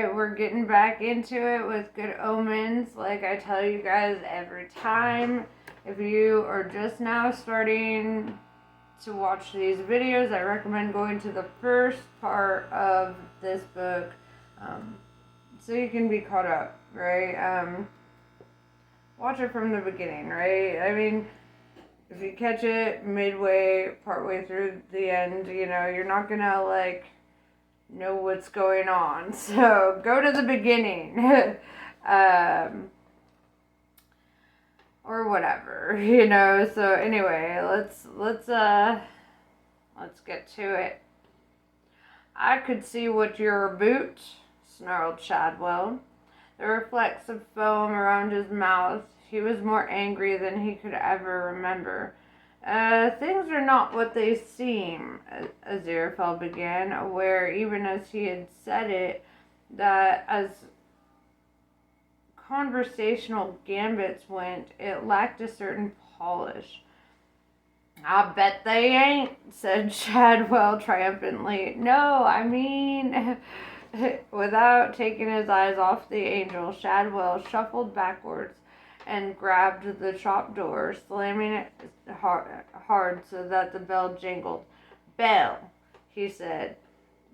Alright, we're getting back into it with Good Omens, like I tell you guys every time. If you are just now starting to watch these videos, I recommend going to the first part of this book, so you can be caught up, right? Watch it from the beginning, right? I mean, if you catch it midway, partway through the end, you're not gonna, know what's going on. So go to the beginning. Or whatever, So anyway, let's get to it. I could see what you're about, snarled Shadwell. The reflex of foam around his mouth. He was more angry than he could ever remember. Things are not what they seem, Aziraphale began, aware, even as he had said it, that as conversational gambits went, it lacked a certain polish. I bet they ain't, said Shadwell triumphantly. No, I mean... Without taking his eyes off the angel, Shadwell shuffled backwards and grabbed the shop door, slamming it hard so that the bell jingled. Bell, he said.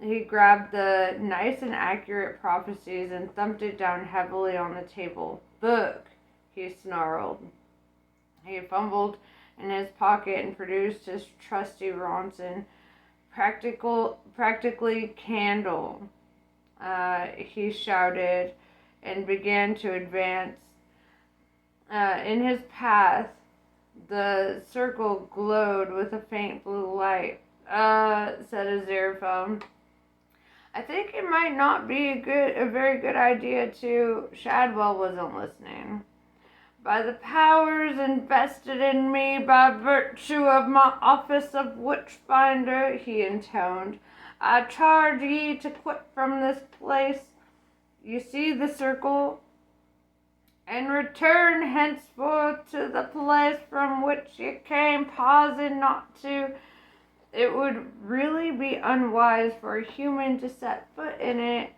He grabbed the nice and accurate prophecies and thumped it down heavily on the table. Book, he snarled. He fumbled in his pocket and produced his trusty Ronson, practically candle. He shouted and began to advance. In his path, the circle glowed with a faint blue light. Said Aziraphale. I think it might not be a very good idea to... Shadwell wasn't listening. By the powers invested in me by virtue of my office of witchfinder, he intoned, I charge ye to quit from this place. You see the circle? And return henceforth to the place from which you came, pausing not to. It would really be unwise for a human to set foot in it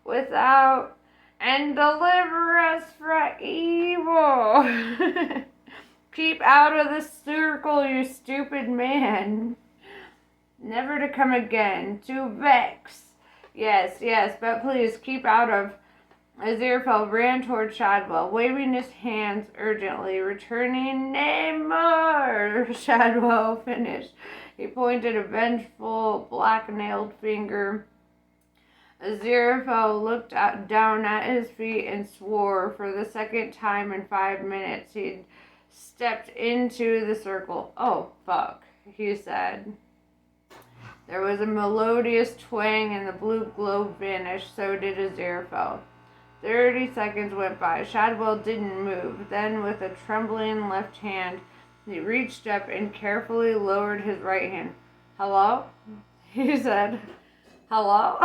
without, and deliver us from evil. Keep out of the circle, you stupid man. Never to come again, to vex. Yes, but please keep out of... Aziraphale ran toward Shadwell, waving his hands urgently. Returning nay more, Shadwell finished. He pointed a vengeful, black-nailed finger. Aziraphale looked down at his feet and swore. For the second time in 5 minutes, he'd stepped into the circle. Oh, fuck, he said. There was a melodious twang and the blue globe vanished. So did Aziraphale. 30 seconds went by. Shadwell didn't move. Then, with a trembling left hand, he reached up and carefully lowered his right hand. Hello? He said. Hello?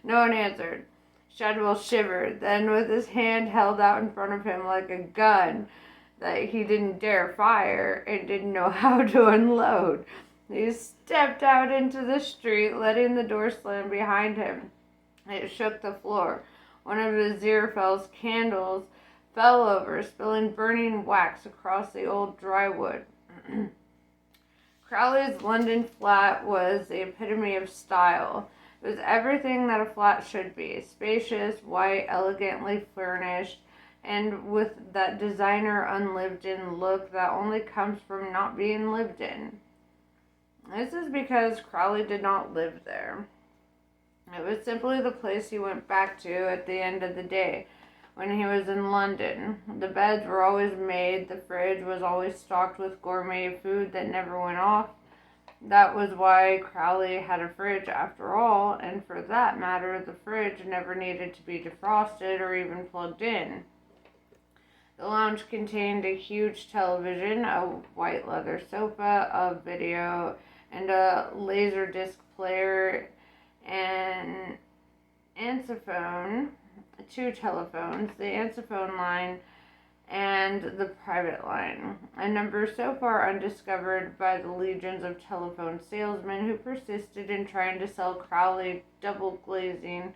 No one answered. Shadwell shivered. Then, with his hand held out in front of him like a gun that he didn't dare fire and didn't know how to unload, he stepped out into the street, letting the door slam behind him. It shook the floor. One of Aziraphale's candles fell over, spilling burning wax across the old dry wood. Crowley's London flat was the epitome of style. It was everything that a flat should be. Spacious, white, elegantly furnished, and with that designer unlived-in look that only comes from not being lived in. This is because Crowley did not live there. It was simply the place he went back to at the end of the day when he was in London. The beds were always made, the fridge was always stocked with gourmet food that never went off. That was why Crowley had a fridge after all, and for that matter, the fridge never needed to be defrosted or even plugged in. The lounge contained a huge television, a white leather sofa, a video, and a laserdisc player, an antiphone, 2 telephones, the antiphone line, and the private line, a number so far undiscovered by the legions of telephone salesmen who persisted in trying to sell Crowley double glazing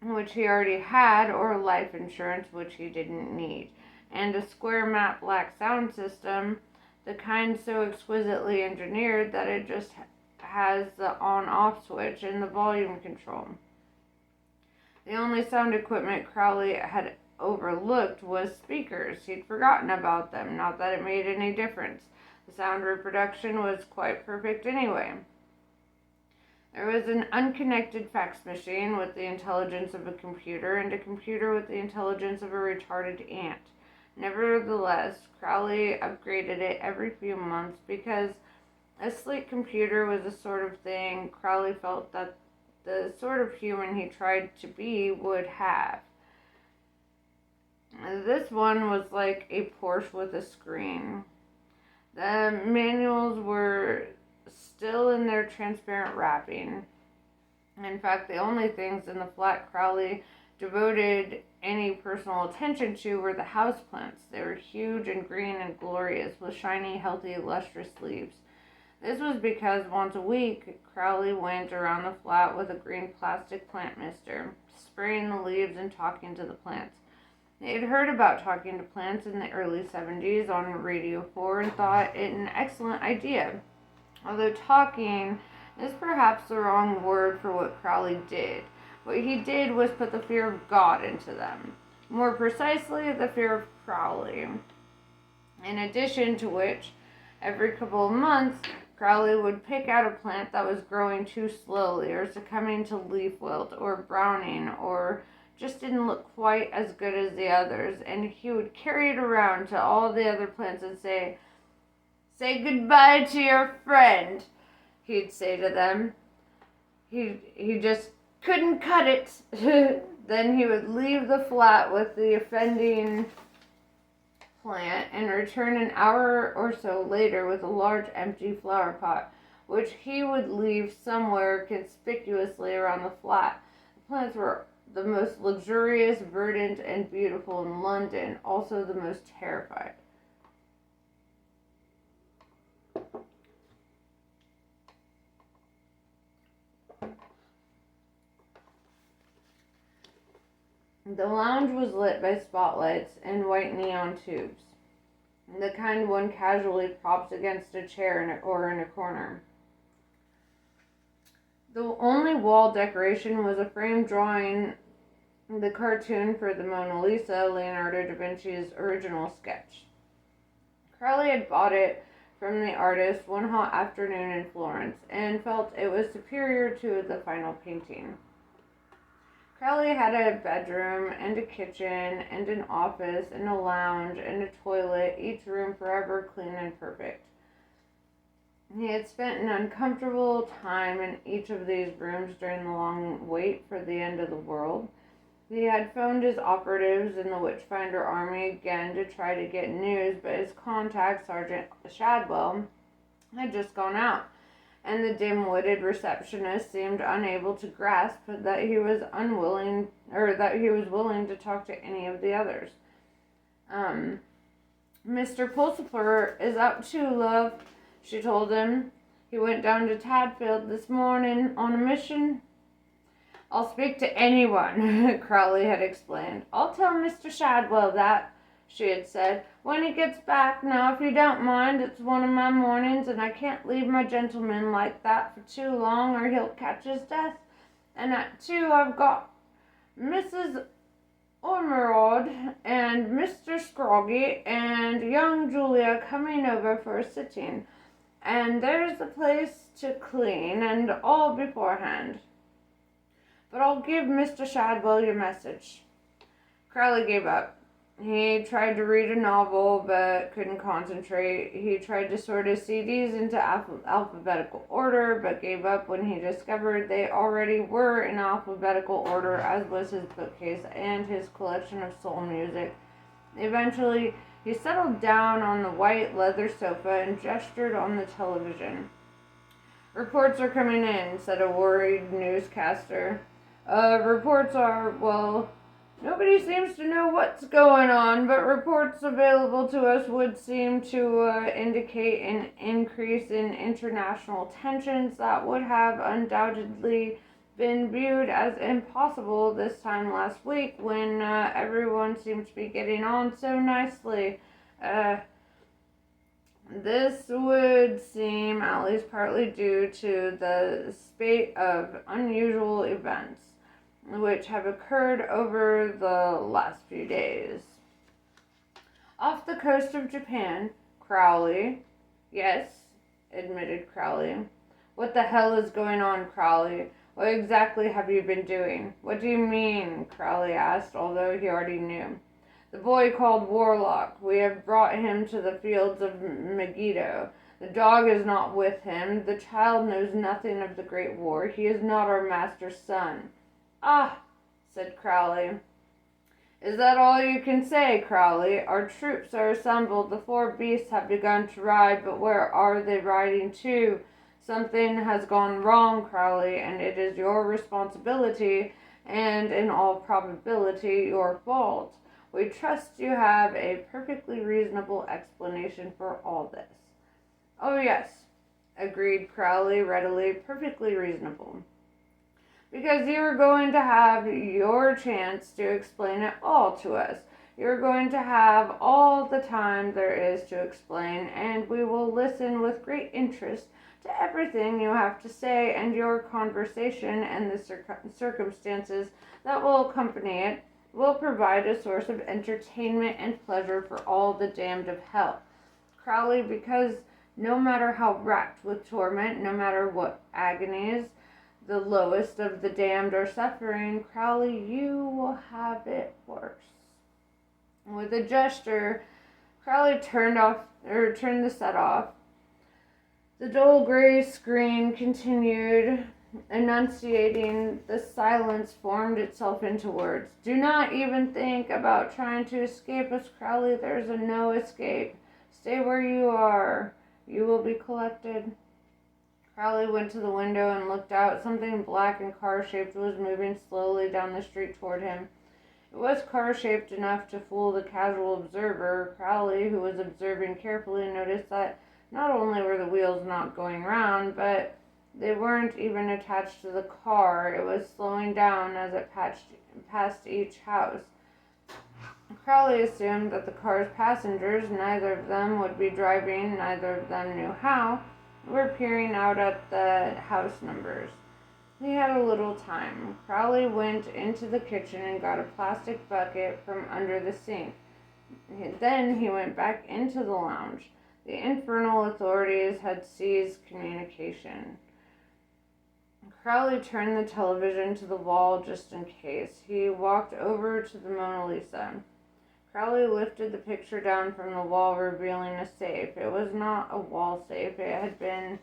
which he already had, or life insurance, which he didn't need, and a square matte black sound system, the kind so exquisitely engineered that it just has the on-off switch and the volume control. The only sound equipment Crowley had overlooked was speakers. He'd forgotten about them, not that it made any difference. The sound reproduction was quite perfect anyway. There was an unconnected fax machine with the intelligence of a computer and a computer with the intelligence of a retarded ant. Nevertheless, Crowley upgraded it every few months because a sleek computer was the sort of thing Crowley felt that the sort of human he tried to be would have. This one was like a Porsche with a screen. The manuals were still in their transparent wrapping. In fact, the only things in the flat Crowley devoted any personal attention to were the houseplants. They were huge and green and glorious, with shiny, healthy, lustrous leaves. This was because once a week, Crowley went around the flat with a green plastic plant mister, spraying the leaves and talking to the plants. They had heard about talking to plants in the early 70s on Radio 4 and thought it an excellent idea. Although talking is perhaps the wrong word for what Crowley did. What he did was put the fear of God into them. More precisely, the fear of Crowley. In addition to which, every couple of months, Crowley would pick out a plant that was growing too slowly or succumbing to leaf wilt or browning or just didn't look quite as good as the others, and he would carry it around to all the other plants and say goodbye to your friend, he'd say to them. He just couldn't cut it. Then he would leave the flat with the offending plant and return an hour or so later with a large empty flower pot, which he would leave somewhere conspicuously around the flat. The plants were the most luxurious, verdant, and beautiful in London, also the most terrified. The lounge was lit by spotlights and white neon tubes, the kind one casually props against a chair or in a corner. The only wall decoration was a framed drawing, the cartoon for the Mona Lisa, Leonardo da Vinci's original sketch. Crowley had bought it from the artist one hot afternoon in Florence and felt it was superior to the final painting. Crowley had a bedroom and a kitchen and an office and a lounge and a toilet, each room forever clean and perfect. He had spent an uncomfortable time in each of these rooms during the long wait for the end of the world. He had phoned his operatives in the Witchfinder Army again to try to get news, but his contact, Sergeant Shadwell, had just gone out, and the dim-witted receptionist seemed unable to grasp that he was willing to talk to any of the others. Mr. Pulsifer is up too, love, she told him. He went down to Tadfield this morning on a mission. I'll speak to anyone, Crowley had explained. I'll tell Mr. Shadwell that, she had said, when he gets back. Now, if you don't mind, it's one of my mornings, and I can't leave my gentleman like that for too long, or he'll catch his death. And at 2, I've got Mrs. Ormerod and Mr. Scroggy and young Julia coming over for a sitting. And there's the place to clean, and all beforehand. But I'll give Mr. Shadwell your message. Crowley gave up. He tried to read a novel, but couldn't concentrate. He tried to sort his CDs into alphabetical order, but gave up when he discovered they already were in alphabetical order, as was his bookcase and his collection of soul music. Eventually, he settled down on the white leather sofa and gestured on the television. Reports are coming in, said a worried newscaster. Reports are, well, nobody seems to know what's going on, but reports available to us would seem to indicate an increase in international tensions that would have undoubtedly been viewed as impossible this time last week when everyone seemed to be getting on so nicely. This would seem at least partly due to the spate of unusual events which have occurred over the last few days. Off the coast of Japan, Crowley. Yes, admitted Crowley. What the hell is going on, Crowley? What exactly have you been doing? What do you mean? Crowley asked, although he already knew. The boy called Warlock. We have brought him to the fields of Megiddo. The dog is not with him. The child knows nothing of the great war. He is not our master's son. Ah, said Crowley. Is that all you can say, Crowley? Our troops are assembled. The 4 beasts have begun to ride, but where are they riding to? Something has gone wrong, Crowley, and it is your responsibility, and in all probability your fault. We trust you have a perfectly reasonable explanation for all this. Oh, yes, agreed Crowley readily, perfectly reasonable. Because you're going to have your chance to explain it all to us. You're going to have all the time there is to explain, and we will listen with great interest to everything you have to say, and your conversation and the circumstances that will accompany it will provide a source of entertainment and pleasure for all the damned of hell. Crowley, because no matter how racked with torment, no matter what agonies the lowest of the damned are suffering, Crowley, you will have it worse. With a gesture, Crowley turned the set off. The dull gray screen continued, enunciating. The silence formed itself into words. Do not even think about trying to escape us, Crowley. There's no escape. Stay where you are. You will be collected. Crowley went to the window and looked out. Something black and car-shaped was moving slowly down the street toward him. It was car-shaped enough to fool the casual observer. Crowley, who was observing carefully, noticed that not only were the wheels not going round, but they weren't even attached to the car. It was slowing down as it passed each house. Crowley assumed that the car's passengers, neither of them would be driving, neither of them knew how, were peering out at the house numbers. He had a little time. Crowley went into the kitchen and got a plastic bucket from under the sink. Then he went back into the lounge. The infernal authorities had seized communication. Crowley turned the television to the wall just in case. He walked over to the Mona Lisa. Crowley lifted the picture down from the wall, revealing a safe. It was not a wall safe. It had been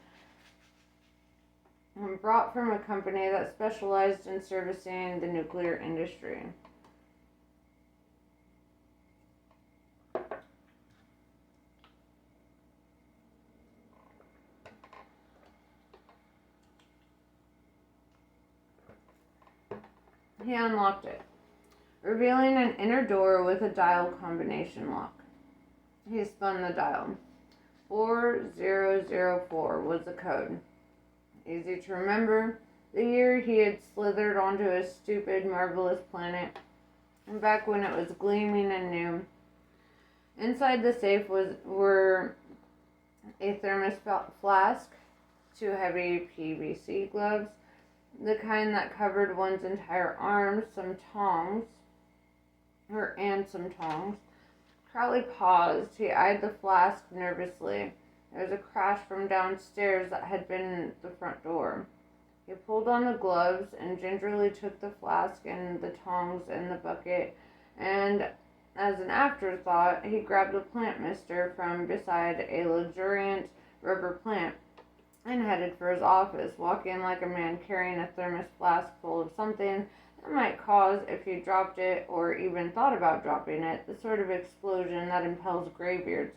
brought from a company that specialized in servicing the nuclear industry. He unlocked it, revealing an inner door with a dial combination lock. He spun the dial. 4004 was the code. Easy to remember, the year he had slithered onto a stupid, marvelous planet, and back when it was gleaming and new. Inside the safe were a thermos flask, 2 heavy PVC gloves, the kind that covered one's entire arms, some tongs. Crowley paused. He eyed the flask nervously. There was a crash from downstairs that had been the front door. He pulled on the gloves and gingerly took the flask and the tongs and the bucket, and as an afterthought, he grabbed the plant mister from beside a luxuriant rubber plant and headed for his office, walking like a man carrying a thermos flask full of something that might cause, if he dropped it or even thought about dropping it, the sort of explosion that impels graybeards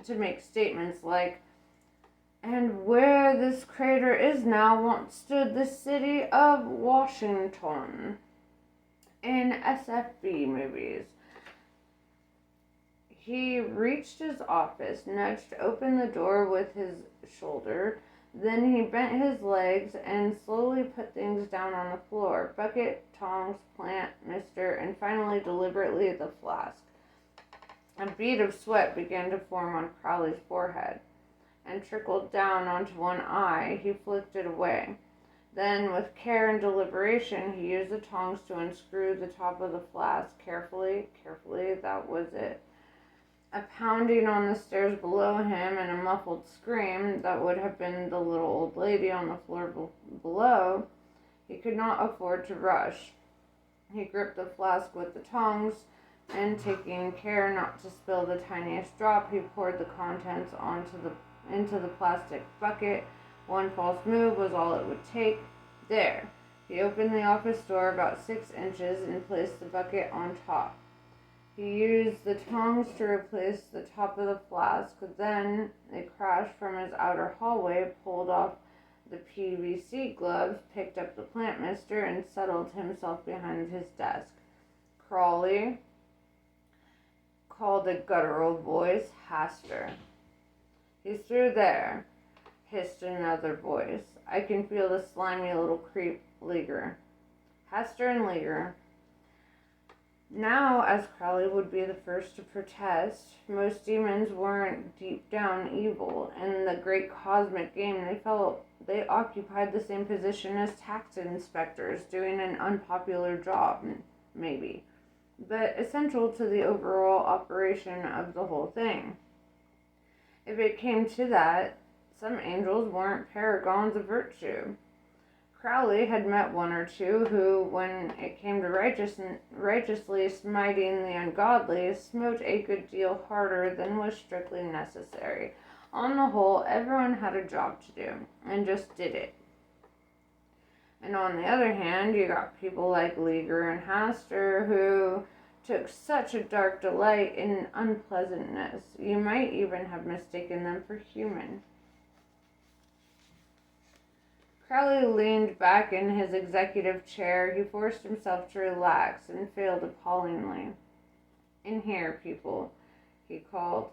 to make statements like, "And where this crater is now once stood the city of Washington," in SFB movies. He reached his office, nudged open the door with his shoulder. Then he bent his legs and slowly put things down on the floor. Bucket, tongs, plant, mister, and finally deliberately the flask. A bead of sweat began to form on Crowley's forehead and trickled down onto one eye. He flicked it away. Then, with care and deliberation, he used the tongs to unscrew the top of the flask. Carefully, that was it. A pounding on the stairs below him and a muffled scream that would have been the little old lady on the floor below. He could not afford to rush. He gripped the flask with the tongs, and taking care not to spill the tiniest drop, he poured the contents into the plastic bucket. One false move was all it would take. There. He opened the office door about 6 inches and placed the bucket on top. He used the tongs to replace the top of the flask. Then a crash from his outer hallway pulled off the PVC gloves, picked up the plant mister, and settled himself behind his desk. Crowley, called a guttural voice. Haster. He's through there, hissed another voice. I can feel the slimy little creep, Leaguer. Haster and Leaguer. Now, as Crowley would be the first to protest, most demons weren't deep down evil. In the great cosmic game, they felt they occupied the same position as tax inspectors, doing an unpopular job, maybe, but essential to the overall operation of the whole thing. If it came to that, some angels weren't paragons of virtue. Crowley had met one or two who, when it came to righteously smiting the ungodly, smote a good deal harder than was strictly necessary. On the whole, everyone had a job to do, and just did it. And on the other hand, you got people like Leaguer and Haster who took such a dark delight in unpleasantness, you might even have mistaken them for human. Crowley leaned back in his executive chair. He forced himself to relax and failed appallingly. In here, people, he called.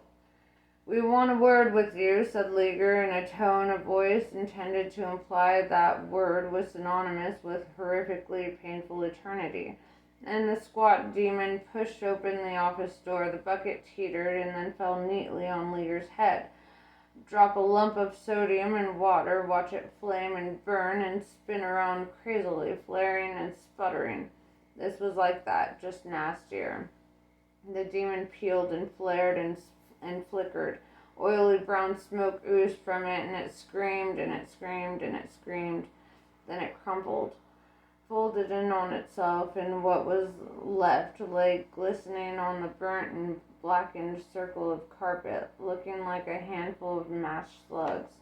We want a word with you, said Leaguer in a tone of voice intended to imply that word was synonymous with horrifically painful eternity. And the squat demon pushed open the office door. The bucket teetered and then fell neatly on Leaguer's head. Drop a lump of sodium in water, watch it flame and burn and spin around crazily, flaring and sputtering. This was like that, just nastier. The demon peeled and flared and flickered. Oily brown smoke oozed from it, and it screamed and it screamed and it screamed. Then it crumpled, folded in on itself, and what was left lay glistening on the burnt and blackened circle of carpet, looking like a handful of mashed slugs.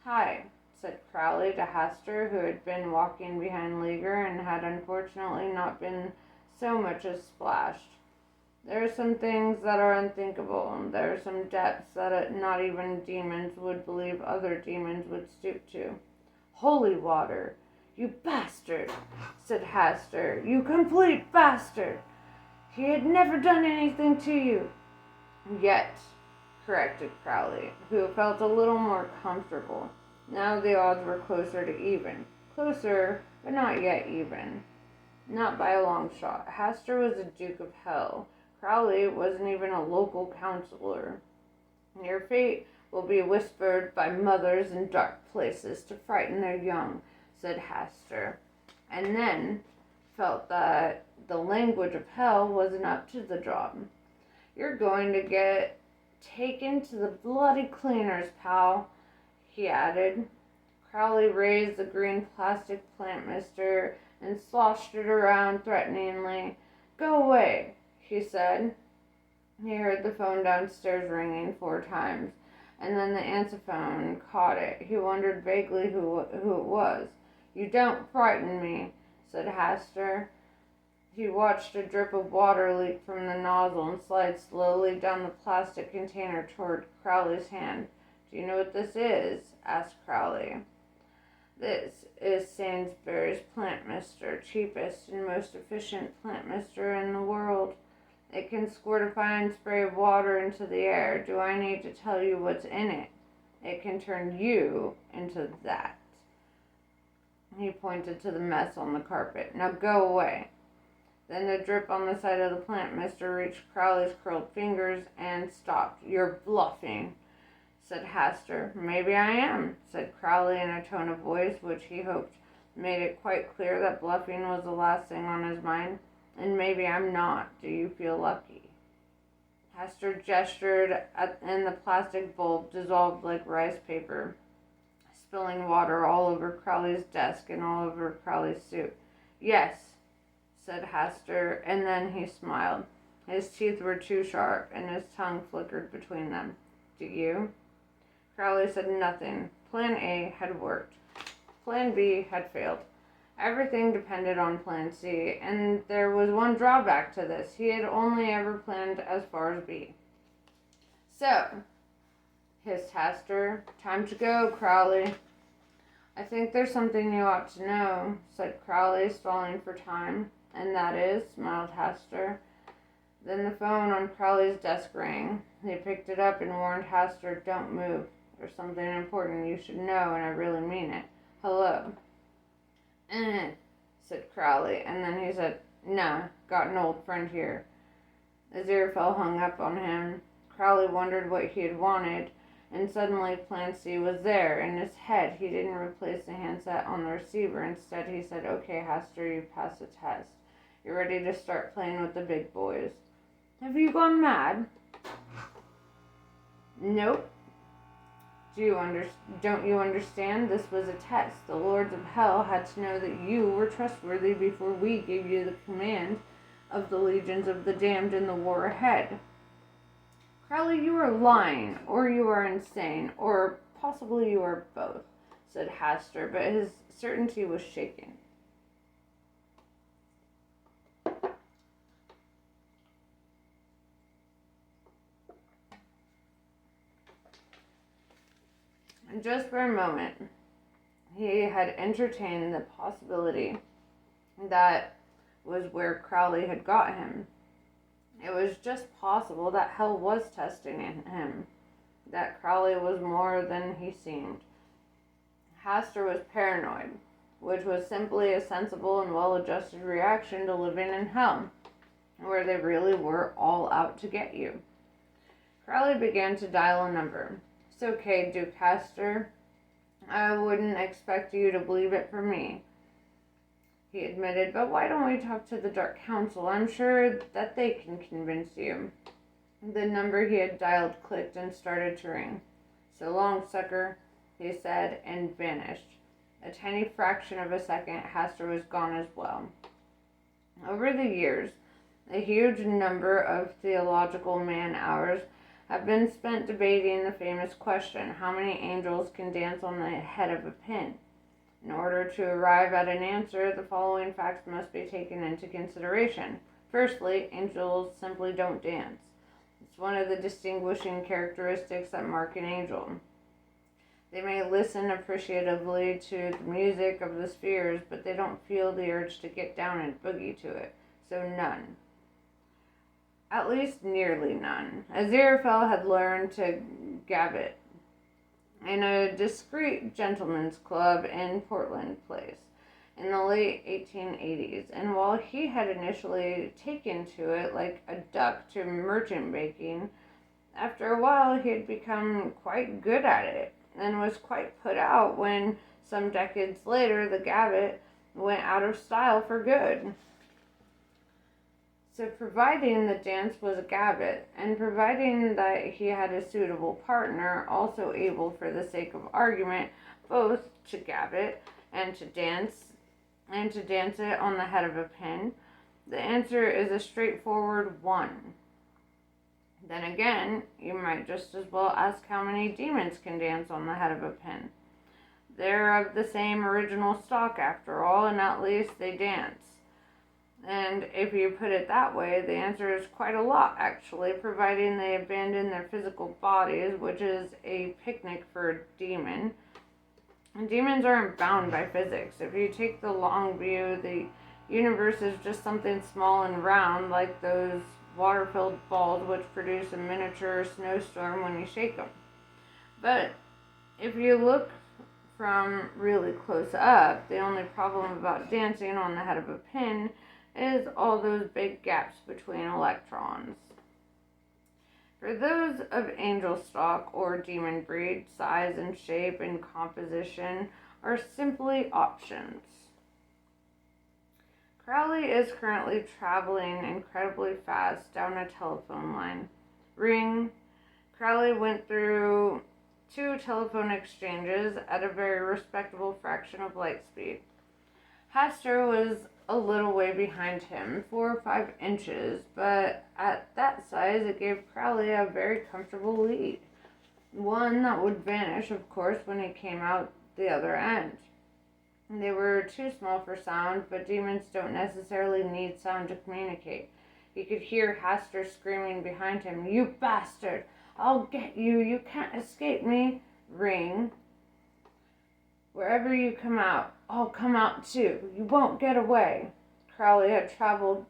Hi, said Crowley to Haster, who had been walking behind Leaguer and had unfortunately not been so much as splashed. There are some things that are unthinkable, and there are some depths that not even demons would believe other demons would stoop to. Holy water! You bastard, said Haster. You complete bastard! He had never done anything to you. Yet, corrected Crowley, who felt a little more comfortable. Now the odds were closer to even. Closer, but not yet even. Not by a long shot. Haster was a Duke of Hell. Crowley wasn't even a local councillor. Your fate will be whispered by mothers in dark places to frighten their young, said Haster, and then felt that the language of hell wasn't up to the job. You're going to get taken to the bloody cleaners, pal, he added. Crowley raised the green plastic plant mister and sloshed it around threateningly. Go away, he said. He heard the phone downstairs ringing 4 times, and then the answer phone caught it. He wondered vaguely who it was. You don't frighten me, said Haster. He watched a drip of water leak from the nozzle and slide slowly down the plastic container toward Crowley's hand. Do you know what this is? Asked Crowley. This is Sainsbury's plant mister, cheapest and most efficient plant mister in the world. It can squirt a fine spray of water into the air. Do I need to tell you what's in it? It can turn you into that. He pointed to the mess on the carpet. Now go away. Then the drip on the side of the plant mister reached Crowley's curled fingers and stopped. You're bluffing, said Hastur. Maybe I am, said Crowley in a tone of voice which he hoped made it quite clear that bluffing was the last thing on his mind. And maybe I'm not. Do you feel lucky? Hastur gestured and the plastic bulb dissolved like rice paper, spilling water all over Crowley's desk and all over Crowley's suit. Yes, said Hastur, and then he smiled. His teeth were too sharp, and his tongue flickered between them. Do you? Crowley said nothing. Plan A had worked. Plan B had failed. Everything depended on Plan C, and there was one drawback to this. He had only ever planned as far as B. So, hissed Hastur, time to go, Crowley. I think there's something you ought to know, said Crowley, stalling for time. And that is, smiled Hastur. Then the phone on Crowley's desk rang. He picked it up and warned Hastur, don't move. There's something important you should know, and I really mean it. Hello. Said Crowley, and then he said, nah, got an old friend here. Aziraphale hung up on him. Crowley wondered what he had wanted, and suddenly Plan C was there. In his head, he didn't replace the handset on the receiver. Instead, he said, okay, Hastur, you passed the test. You're ready to start playing with the big boys. Have you gone mad? Nope. Don't you understand? This was a test. The lords of hell had to know that you were trustworthy before we gave you the command of the legions of the damned in the war ahead. Crowley, you are lying, or you are insane, or possibly you are both, said Hastur, but his certainty was shaken. And just for a moment, he had entertained the possibility that was where Crowley had got him. It was just possible that hell was testing him, that Crowley was more than he seemed. Hastur was paranoid, which was simply a sensible and well-adjusted reaction to living in hell, where they really were all out to get you. Crowley began to dial a number. It's okay, Duke Hastur. I wouldn't expect you to believe it from me, he admitted, but why don't we talk to the Dark Council? I'm sure that they can convince you. The number he had dialed clicked and started to ring. So long, sucker, he said, and vanished. A tiny fraction of a second, Hastur was gone as well. Over the years, a huge number of theological man-hours have been spent debating the famous question, how many angels can dance on the head of a pin? In order to arrive at an answer, the following facts must be taken into consideration. Firstly, angels simply don't dance. It's one of the distinguishing characteristics that mark an angel. They may listen appreciatively to the music of the spheres, but they don't feel the urge to get down and boogie to it. So none. At least nearly none. Aziraphale had learned to gambit in a discreet gentleman's club in Portland Place in the late 1880s, and while he had initially taken to it like a duck to merchant baking, after a while he had become quite good at it, and was quite put out when, some decades later, the gambit went out of style for good. So providing the dance was a gambit, and providing that he had a suitable partner, also able for the sake of argument, both to gambit and to dance it on the head of a pin, the answer is a straightforward 1. Then again, you might just as well ask how many demons can dance on the head of a pin. They're of the same original stock after all, and at least they dance. And if you put it that way, the answer is quite a lot, actually, providing they abandon their physical bodies, which is a picnic for a demon. And demons aren't bound by physics. If you take the long view, the universe is just something small and round, like those water-filled balls which produce a miniature snowstorm when you shake them. But If you look from really close up, the only problem about dancing on the head of a pin is all those big gaps between electrons. For those of angel stock or demon breed, size and shape and composition are simply options. Crowley is currently traveling incredibly fast down a telephone line. Ring. Crowley went through 2 telephone exchanges at a very respectable fraction of light speed. Hastur was a little way behind him, 4 or 5 inches, but at that size it gave Crowley a very comfortable lead. One that would vanish, of course, when he came out the other end. They were too small for sound, but demons don't necessarily need sound to communicate. He could hear Hastur screaming behind him, "You bastard! I'll get you! You can't escape me!" Ring. "Wherever you come out, I'll come out too. You won't get away." Crowley had traveled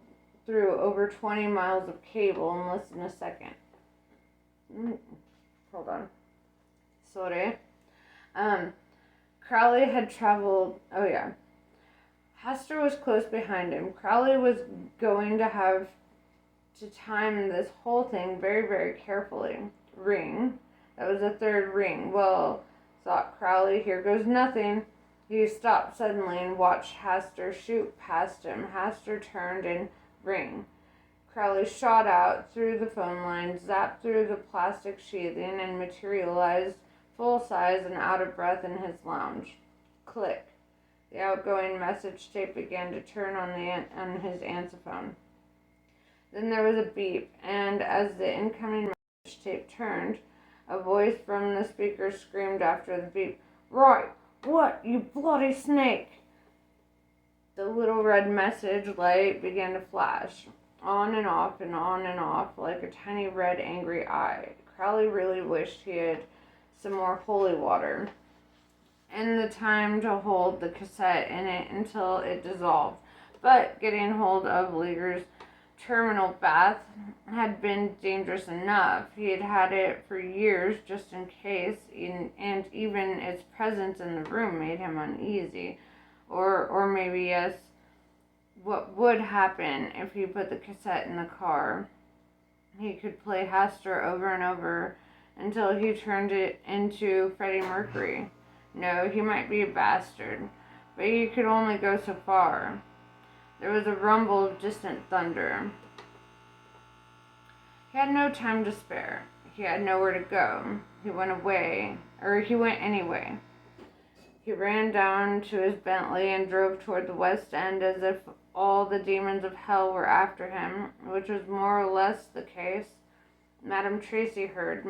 through over 20 miles of cable in less than a second. Hold on. Sorry. Crowley had traveled... Oh, yeah. Hastur was close behind him. Crowley was going to have to time this whole thing very, very carefully. Ring. That was the 3rd ring. Well, thought Crowley, here goes nothing. He stopped suddenly and watched Hastur shoot past him. Hastur turned and ring. Crowley shot out through the phone line, zapped through the plastic sheathing, and materialized full size and out of breath in his lounge. Click. The outgoing message tape began to turn on his answerphone. Then there was a beep, and as the incoming message tape turned, a voice from the speaker screamed after the beep, "Right, what, you bloody snake!" The little red message light began to flash, on and off and on and off, like a tiny red angry eye. Crowley really wished he had some more holy water and the time to hold the cassette in it until it dissolved. But getting hold of Leaguer's terminal bath had been dangerous enough. He had had it for years just in case, and even its presence in the room made him uneasy. Or maybe, yes, what would happen if he put the cassette in the car? He could play Hastur over and over until he turned it into Freddie Mercury. No, he might be a bastard, but he could only go so far. There was a rumble of distant thunder. He had no time to spare. He had nowhere to go. He went anyway. He ran down to his Bentley and drove toward the West End as if all the demons of hell were after him, which was more or less the case. Madame Tracy heard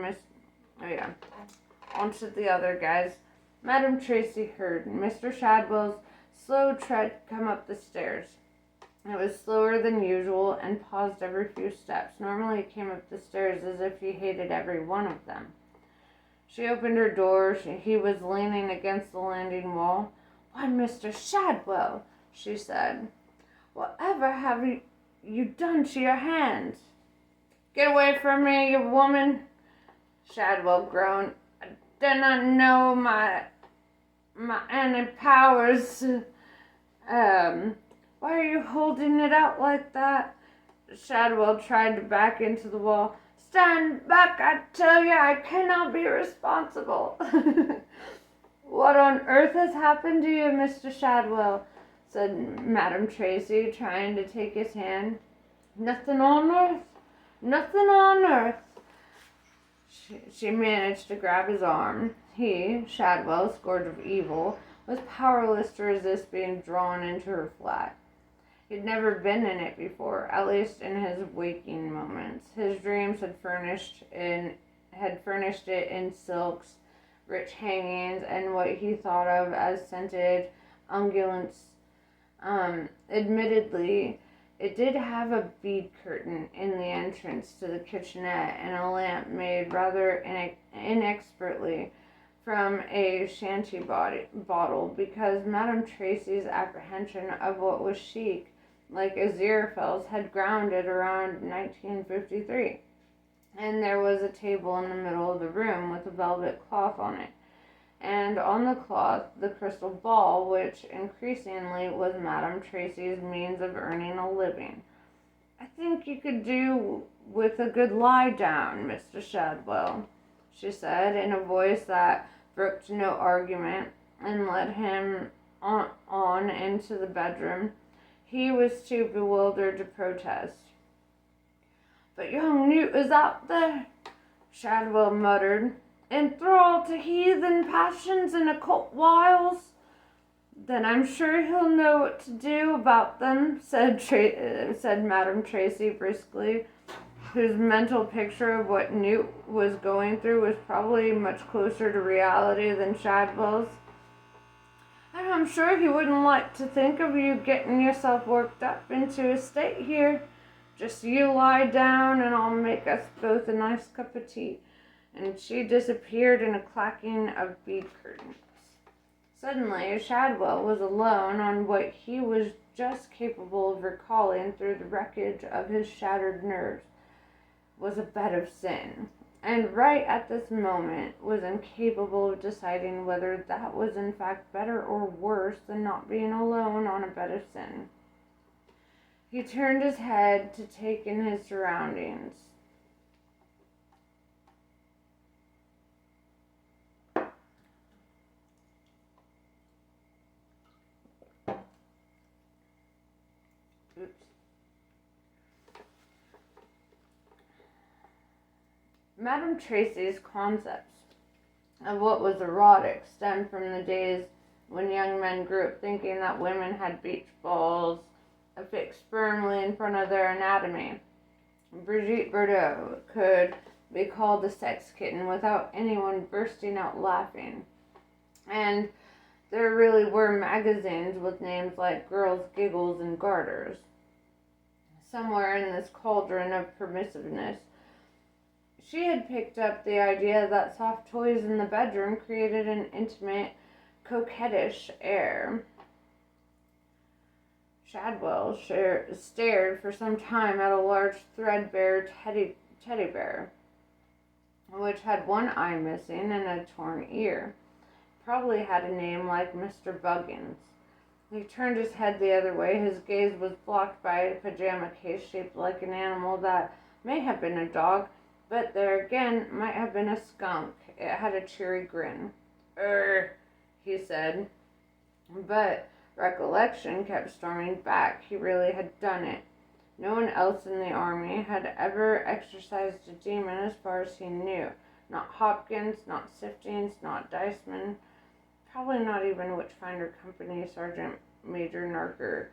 on to the other guys. Madame Tracy heard Mr. Shadwell's slow tread come up the stairs. It was slower than usual and paused every few steps. Normally he came up the stairs as if he hated every one of them. She opened her door. He was leaning against the landing wall. "Why, Mr. Shadwell," she said, "whatever have you done to your hands?" "Get away from me, you woman," Shadwell groaned. "I do not know my any powers. Why are you holding it out like that?" Shadwell tried to back into the wall. "Stand back, I tell you, I cannot be responsible." "What on earth has happened to you, Mr. Shadwell?" said Madame Tracy, trying to take his hand. Nothing on earth. She managed to grab his arm. He, Shadwell, scourge of evil, was powerless to resist being drawn into her flat. He'd never been in it before, at least in his waking moments. His dreams had furnished it in silks, rich hangings, and what he thought of as scented unguents. Admittedly, it did have a bead curtain in the entrance to the kitchenette and a lamp made rather inexpertly from a shanty bottle, because Madame Tracy's apprehension of what was chic, like Aziraphale's, had grounded around 1953. And there was a table in the middle of the room with a velvet cloth on it, and on the cloth the crystal ball, which increasingly was Madame Tracy's means of earning a living. "I think you could do with a good lie down, Mr. Shadwell," she said, in a voice that brooked no argument, and led him on into the bedroom. He was too bewildered to protest. "But young Newt is out there," Shadwell muttered, "enthralled to heathen passions and occult wiles." "Then I'm sure he'll know what to do about them," said Madame Tracy briskly, whose mental picture of what Newt was going through was probably much closer to reality than Shadwell's. "And I'm sure he wouldn't like to think of you getting yourself worked up into a state here. Just you lie down and I'll make us both a nice cup of tea." And she disappeared in a clacking of bead curtains. Suddenly, Shadwell was alone on what he was just capable of recalling through the wreckage of his shattered nerves was a bed of sin, and right at this moment was incapable of deciding whether that was in fact better or worse than not being alone on a bed of sin. He turned his head to take in his surroundings. Madame Tracy's concepts of what was erotic stemmed from the days when young men grew up thinking that women had beach balls affixed firmly in front of their anatomy. Brigitte Bardot could be called a sex kitten without anyone bursting out laughing. And there really were magazines with names like Girls' Giggles and Garters. Somewhere in this cauldron of permissiveness, she had picked up the idea that soft toys in the bedroom created an intimate, coquettish air. Shadwell stared for some time at a large threadbare teddy bear, which had one eye missing and a torn ear. Probably had a name like Mr. Buggins. He turned his head the other way. His gaze was blocked by a pajama case shaped like an animal that may have been a dog, but there again might have been a skunk. It had a cheery grin. He said. But recollection kept storming back. He really had done it. No one else in the army had ever exercised a demon as far as he knew. Not Hopkins, not Siftings, not Diceman, probably not even Witchfinder Company Sergeant Major Narker,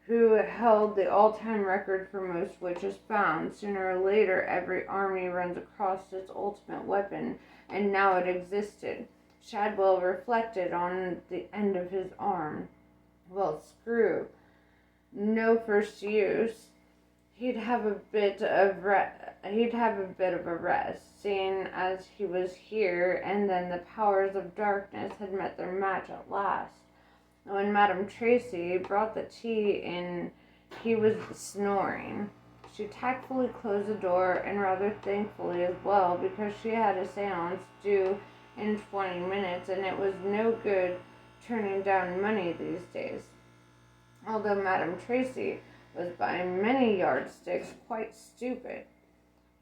who held the all-time record for most witches found. Sooner or later, every army runs across its ultimate weapon, and now it existed. Shadwell reflected on the end of his arm. Well, screw. No first use. He'd have a bit of a rest, seeing as he was here, and then the powers of darkness had met their match at last. When Madame Tracy brought the tea in, he was snoring. She tactfully closed the door, and rather thankfully as well, because she had a seance due in 20 minutes, and it was no good turning down money these days. Although Madame Tracy was by many yardsticks quite stupid.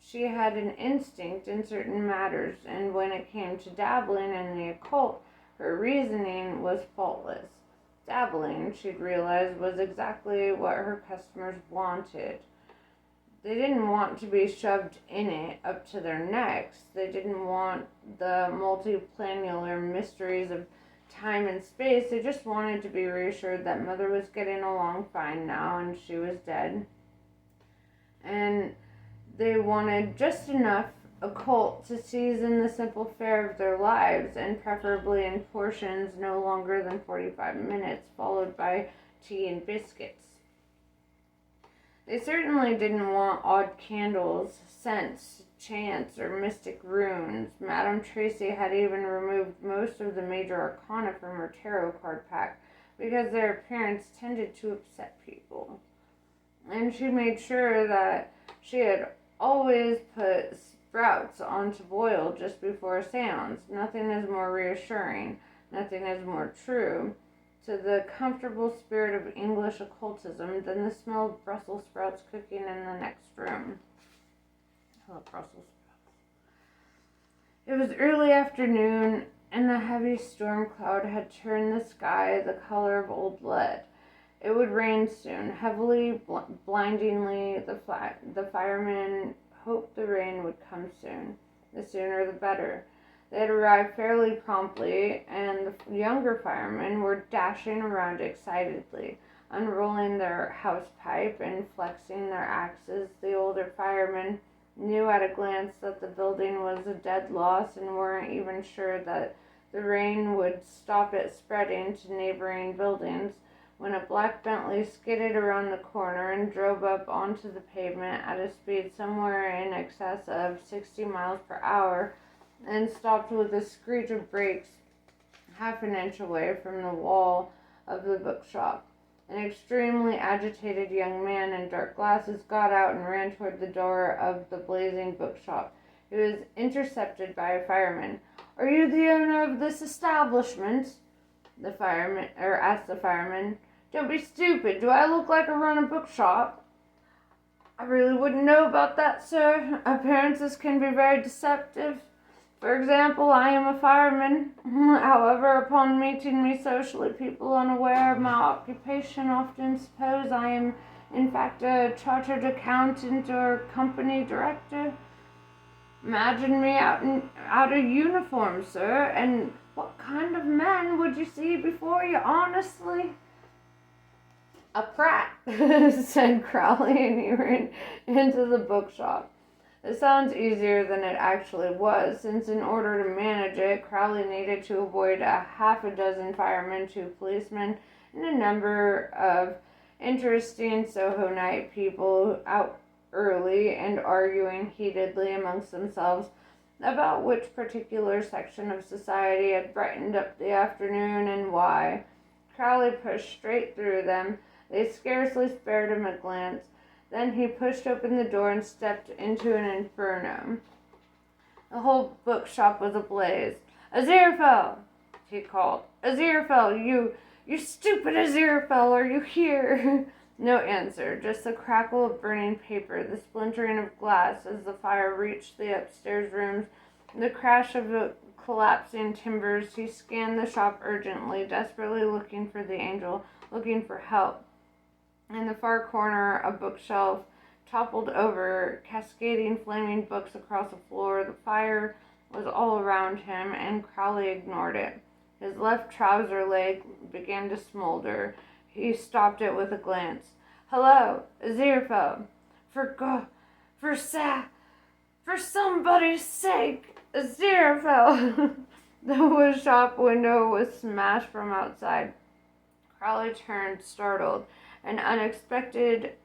She had an instinct in certain matters, and when it came to dabbling in the occult, her reasoning was faultless. Dabbling, she'd realized, was exactly what her customers wanted. They didn't want to be shoved in it up to their necks. They didn't want the multiplanular mysteries of time and space. They just wanted to be reassured that Mother was getting along fine now and she was dead. And they wanted just enough occult to season the simple fare of their lives, and preferably in portions no longer than 45 minutes, followed by tea and biscuits. They certainly didn't want odd candles, scents, chants, or mystic runes. Madame Tracy had even removed most of the major arcana from her tarot card pack because their appearance tended to upset people. And she made sure that she had always put sprouts on to boil just before a seance. Nothing is more reassuring, nothing is more true to the comfortable spirit of English occultism than the smell of Brussels sprouts cooking in the next room. I love Brussels sprouts. It was early afternoon, and the heavy storm cloud had turned the sky the color of old lead. It would rain soon, heavily, blindingly. The firemen hoped the rain would come soon. The sooner the better. They had arrived fairly promptly, and the younger firemen were dashing around excitedly, unrolling their house pipe and flexing their axes. The older firemen knew at a glance that the building was a dead loss and weren't even sure that the rain would stop it spreading to neighboring buildings, when a black Bentley skidded around the corner and drove up onto the pavement at a speed somewhere in excess of 60 miles per hour, and stopped with a screech of brakes half an inch away from the wall of the bookshop. An extremely agitated young man in dark glasses got out and ran toward the door of the blazing bookshop. He was intercepted by a fireman. "Are you the owner of this establishment?" asked the fireman. "Don't be stupid. Do I look like I run a bookshop?" "I really wouldn't know about that, sir. Appearances can be very deceptive. For example, I am a fireman. However, upon meeting me socially, people unaware of my occupation often suppose I am, in fact, a chartered accountant or company director. Imagine me out of uniform, sir, and what kind of man would you see before you, honestly?" "A Pratt," said Crowley, and he ran into the bookshop. It sounds easier than it actually was, since in order to manage it, Crowley needed to avoid a half a dozen firemen, 2 policemen, and a number of interesting Soho night people out early and arguing heatedly amongst themselves about which particular section of society had brightened up the afternoon and why. Crowley pushed straight through them. They scarcely spared him a glance. Then he pushed open the door and stepped into an inferno. The whole bookshop was ablaze. "Aziraphale!" he called. "Aziraphale, you stupid Aziraphale, are you here?" No answer, just the crackle of burning paper, the splintering of glass as the fire reached the upstairs rooms, the crash of the collapsing timbers. He scanned the shop urgently, desperately looking for the angel, looking for help. In the far corner, a bookshelf toppled over, cascading flaming books across the floor. The fire was all around him, and Crowley ignored it. His left trouser leg began to smolder. He stopped it with a glance. "Hello, Aziraphale! For somebody's sake, Aziraphale!" The shop window was smashed from outside. Crowley turned, startled. An unexpected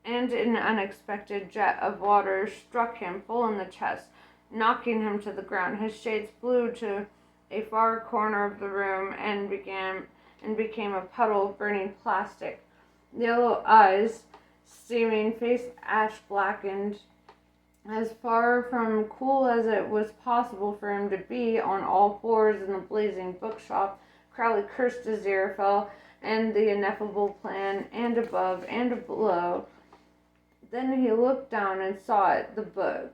jet of water struck him full in the chest, knocking him to the ground. His shades flew to a far corner of the room and became a puddle of burning plastic. Yellow eyes, steaming, face ash blackened, as far from cool as it was possible for him to be, on all fours in the blazing bookshop. Crowley cursed Aziraphale and the ineffable plan, and above and below. Then he looked down and saw it, the book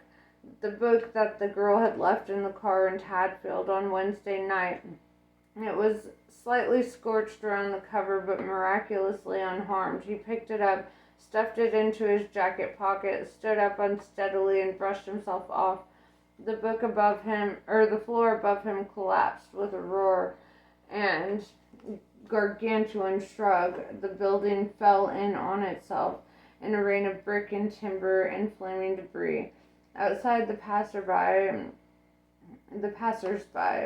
that the girl had left in the car in Tadfield on Wednesday night. It was slightly scorched around the cover, but miraculously unharmed. He picked it up, stuffed it into his jacket pocket, stood up unsteadily, and brushed himself off. The floor above him collapsed with a roar and gargantuan shrug. The building fell in on itself in a rain of brick and timber and flaming debris. Outside, the passers-by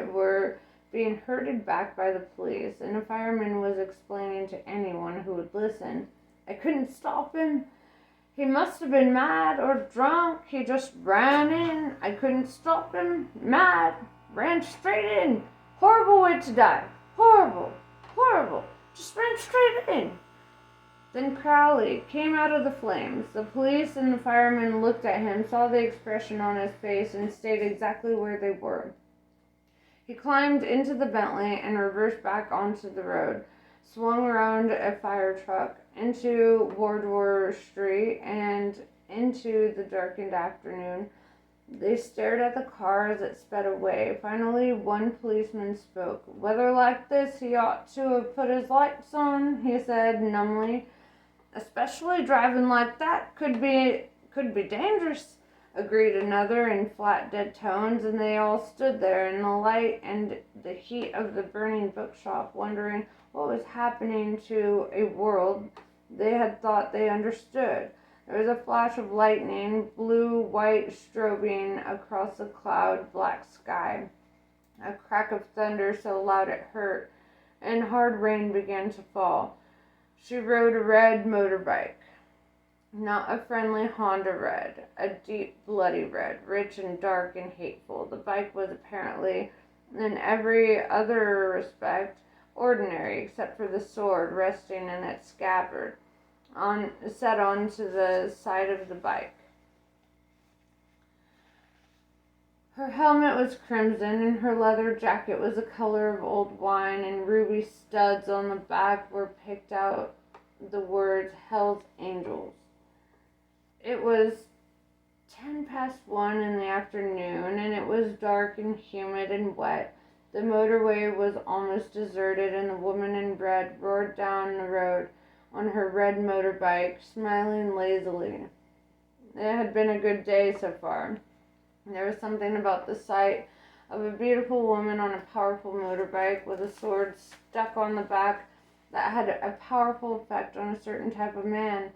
were being herded back by the police, and a fireman was explaining to anyone who would listen. "I couldn't stop him. He must have been mad or drunk. He just ran in. I couldn't stop him. Mad. Ran straight in. Horrible way to die. Horrible. Just ran straight in." Then Crowley came out of the flames. The police and the firemen looked at him, saw the expression on his face, and stayed exactly where they were. He climbed into the Bentley and reversed back onto the road, swung around a fire truck, into Wardour Street, and into the darkened afternoon. They stared at the car as it sped away. Finally, one policeman spoke. "Weather like this, he ought to have put his lights on," he said numbly. "Especially driving like that could be dangerous," agreed another in flat, dead tones, and they all stood there in the light and the heat of the burning bookshop, wondering what was happening to a world they had thought they understood. There was a flash of lightning, blue-white strobing across the cloud-black sky, a crack of thunder so loud it hurt, and hard rain began to fall. She rode a red motorbike. Not a friendly Honda red, a deep, bloody red, rich and dark and hateful. The bike was apparently, in every other respect, ordinary, except for the sword resting in its scabbard, set onto the side of the bike. Her helmet was crimson, and her leather jacket was the color of old wine, and ruby studs on the back were picked out the words "Hell's Angels." It was 1:10 in the afternoon, and it was dark and humid and wet. The motorway was almost deserted, and the woman in red roared down the road on her red motorbike, smiling lazily. It had been a good day so far. There was something about the sight of a beautiful woman on a powerful motorbike with a sword stuck on the back that had a powerful effect on a certain type of man.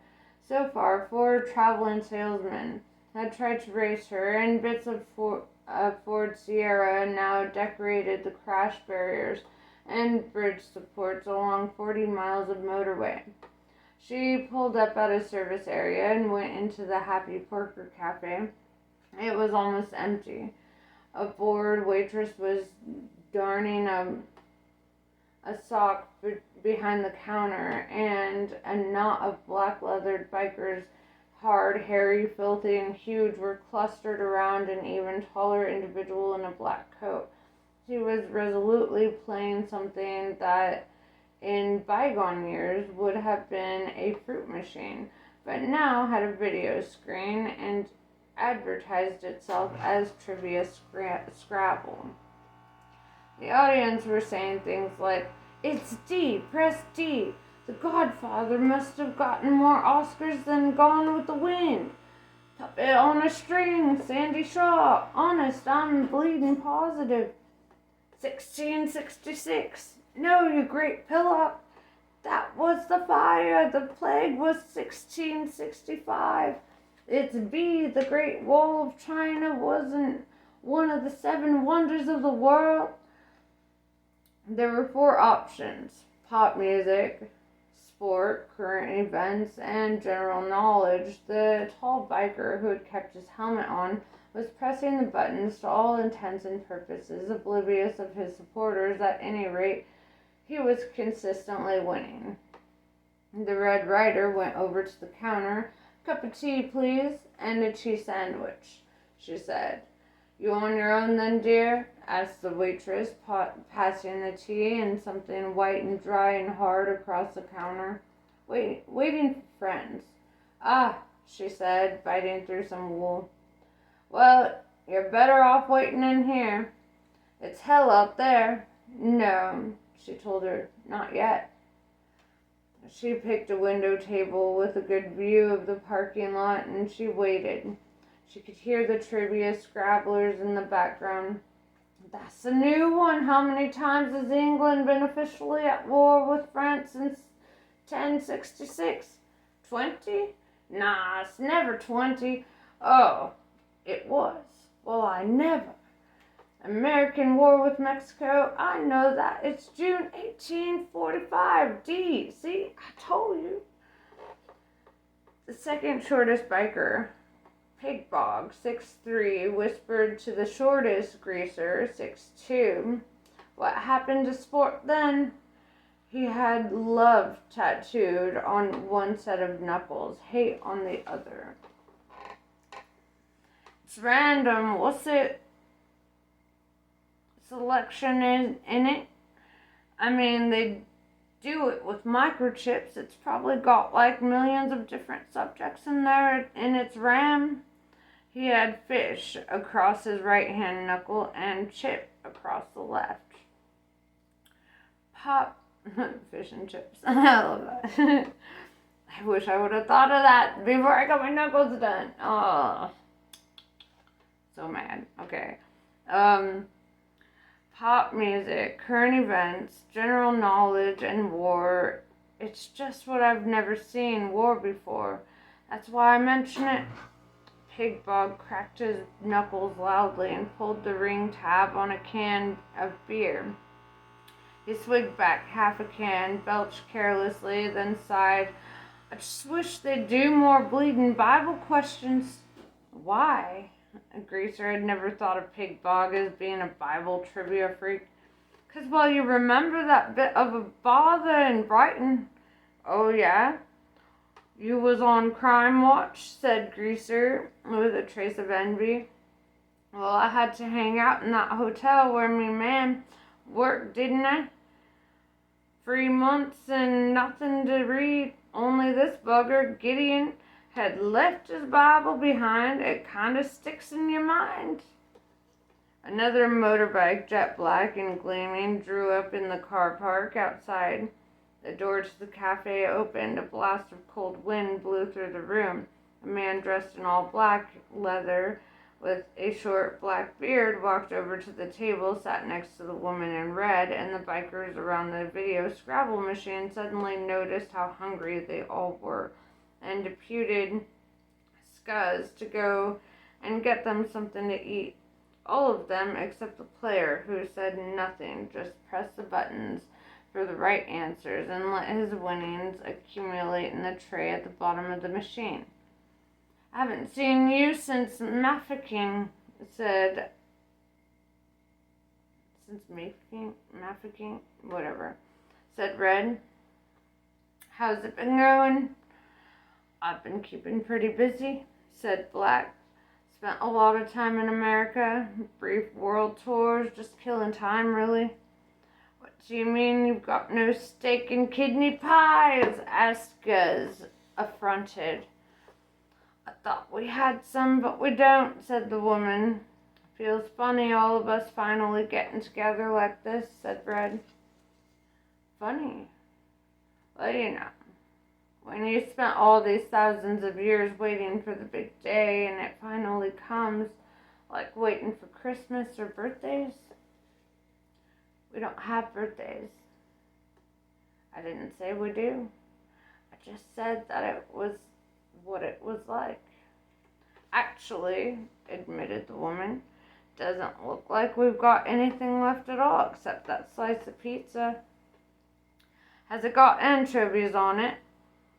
So far, 4 traveling salesmen had tried to race her, and bits of Ford Sierra now decorated the crash barriers and bridge supports along 40 miles of motorway. She pulled up at a service area and went into the Happy Porker Cafe. It was almost empty. A bored waitress was darning a sock behind the counter, and a knot of black-leathered bikers, hard, hairy, filthy, and huge, were clustered around an even taller individual in a black coat. She was resolutely playing something that in bygone years would have been a fruit machine, but now had a video screen and advertised itself as Trivia Scrabble. The audience were saying things like, "It's D, press D. The Godfather must have gotten more Oscars than Gone with the Wind. Puppet on a String, Sandy Shaw. Honest, I'm bleeding positive. 1666. No, you great pillock. That was the fire. The plague was 1665. It's B, the Great Wall of China wasn't one of the 7 wonders of the world." There were 4 options: pop music, sport, current events, and general knowledge. The tall biker, who had kept his helmet on, was pressing the buttons to all intents and purposes, oblivious of his supporters. At any rate, he was consistently winning. The Red Rider went over to the counter. "Cup of tea, please, and a cheese sandwich," she said. "You on your own then, dear?" asked the waitress, passing the tea and something white and dry and hard across the counter. Waiting for friends." "Ah," she said, biting through some wool. "Well, you're better off waiting in here. It's hell out there." "No," she told her, "not yet." She picked a window table with a good view of the parking lot, and she waited. She could hear the Trivia Scrabblers in the background. "That's a new one. How many times has England been officially at war with France since 1066? 20? Nah, it's never 20. Oh, it was. Well, I never. American war with Mexico, I know that. It's June 1845. D. See, I told you." The second shortest biker, Pigbog, 6'3", whispered to the shortest greaser, 6'2". "What happened to sport then?" He had love tattooed on one set of knuckles, hate on the other. It's random. What's it? Selection in it? I mean, they do it with microchips. It's probably got like millions of different subjects in there in its RAM. He had fish across his right hand knuckle and chip across the left. Pop fish and chips. I love that. I wish I would have thought of that before I got my knuckles done. Oh, so mad. Okay. Pop music, current events, general knowledge, and war. It's just what I've never seen war before. That's why I mention it. Pigbog cracked his knuckles loudly and pulled the ring tab on a can of beer. He swigged back half a can, belched carelessly, then sighed. I just wish they'd do more bleeding Bible questions. Why? A greaser had never thought of Pigbog as being a Bible trivia freak. 'Cause, well, you remember that bit of a bother in Brighton. Oh, yeah? You was on Crime Watch, said Greaser, with a trace of envy. Well, I had to hang out in that hotel where me man worked, didn't I? 3 months and nothing to read. Only this bugger, Gideon, had left his Bible behind. It kind of sticks in your mind. Another motorbike, jet black and gleaming, drew up in the car park outside. The door to the cafe opened. A blast of cold wind blew through the room. A man dressed in all black leather with a short black beard walked over to the table, sat next to the woman in red, and the bikers around the video Scrabble machine suddenly noticed how hungry they all were and deputed Scuzz to go and get them something to eat. All of them except the player, who said nothing, just pressed the buttons for the right answers and let his winnings accumulate in the tray at the bottom of the machine. I haven't seen you since Mafeking, said... Mafeking? Whatever. Said Red. How's it been going? I've been keeping pretty busy, said Black. Spent a lot of time in America, brief world tours, just killing time, really. What do you mean you've got no steak and kidney pies? Asked Guz, affronted. I thought we had some, but we don't, said the woman. Feels funny, all of us finally getting together like this, said Red. Funny? Well, you know, when you spent all these thousands of years waiting for the big day and it finally comes, like waiting for Christmas or birthdays. We don't have birthdays. I didn't say we do. I just said that it was what it was like. Actually, admitted the woman, doesn't look like we've got anything left at all except that slice of pizza. Has it got anchovies on it?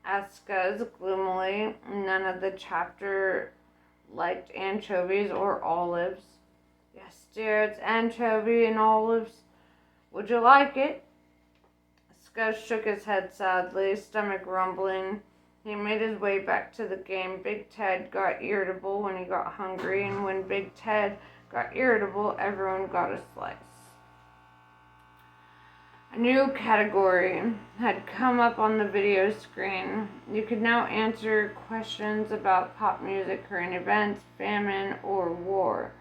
Asked Scuzz gloomily. None of the chapter liked anchovies or olives. Yes, dear, it's anchovy and olives. Would you like it? Scuzz shook his head sadly, stomach rumbling. He made his way back to the game. Big Ted got irritable when he got hungry, and when Big Ted got irritable, everyone got a slice. A new category had come up on the video screen. You could now answer questions about pop music, current events, famine, or war.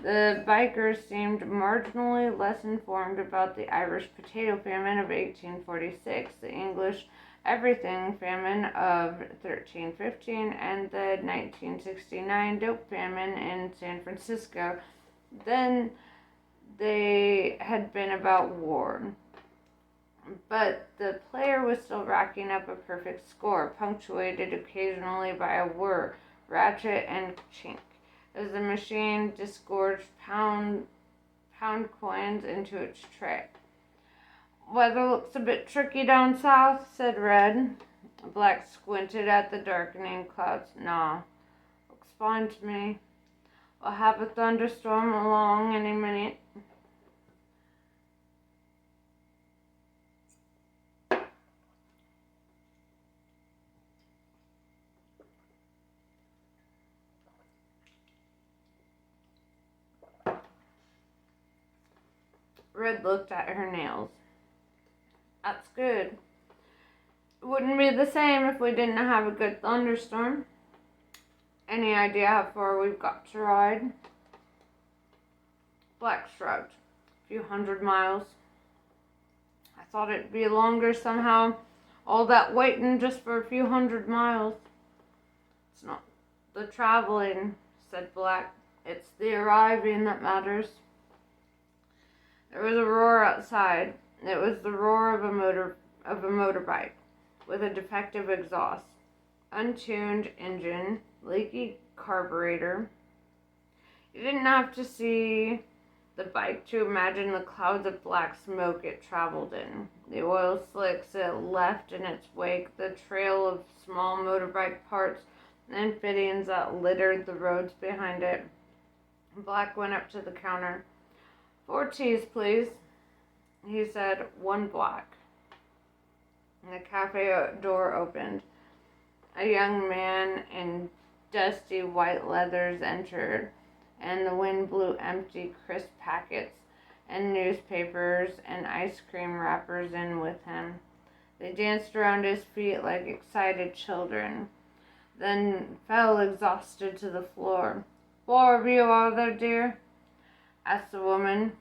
The bikers seemed marginally less informed about the Irish potato famine of 1846, the English everything famine of 1315, and the 1969 dope famine in San Francisco than they had been about war. But the player was still racking up a perfect score, punctuated occasionally by a whir, ratchet, and chink, as the machine disgorged pound coins into its tray. Weather looks a bit tricky down south, said Red. Black squinted at the darkening clouds. Nah, looks fine to me. We'll have a thunderstorm along any minute. Red looked at her nails. That's good. It wouldn't be the same if we didn't have a good thunderstorm. Any idea how far we've got to ride? Black shrugged. A few 100 miles. I thought it'd be longer somehow. All that waiting just for a few 100 miles. It's not the traveling, said Black. It's the arriving that matters. There was a roar outside. It was the roar of a motorbike with a defective exhaust, untuned engine, leaky carburetor. You didn't have to see the bike to imagine the clouds of black smoke it traveled in, the oil slicks it left in its wake, the trail of small motorbike parts and fittings that littered the roads behind it. Black went up to the counter. 4 teas, please. He said, 1 black. The cafe door opened. A young man in dusty white leathers entered, and the wind blew empty crisp packets and newspapers and ice cream wrappers in with him. They danced around his feet like excited children, then fell exhausted to the floor. 4 of you are there, dear? Asked the woman.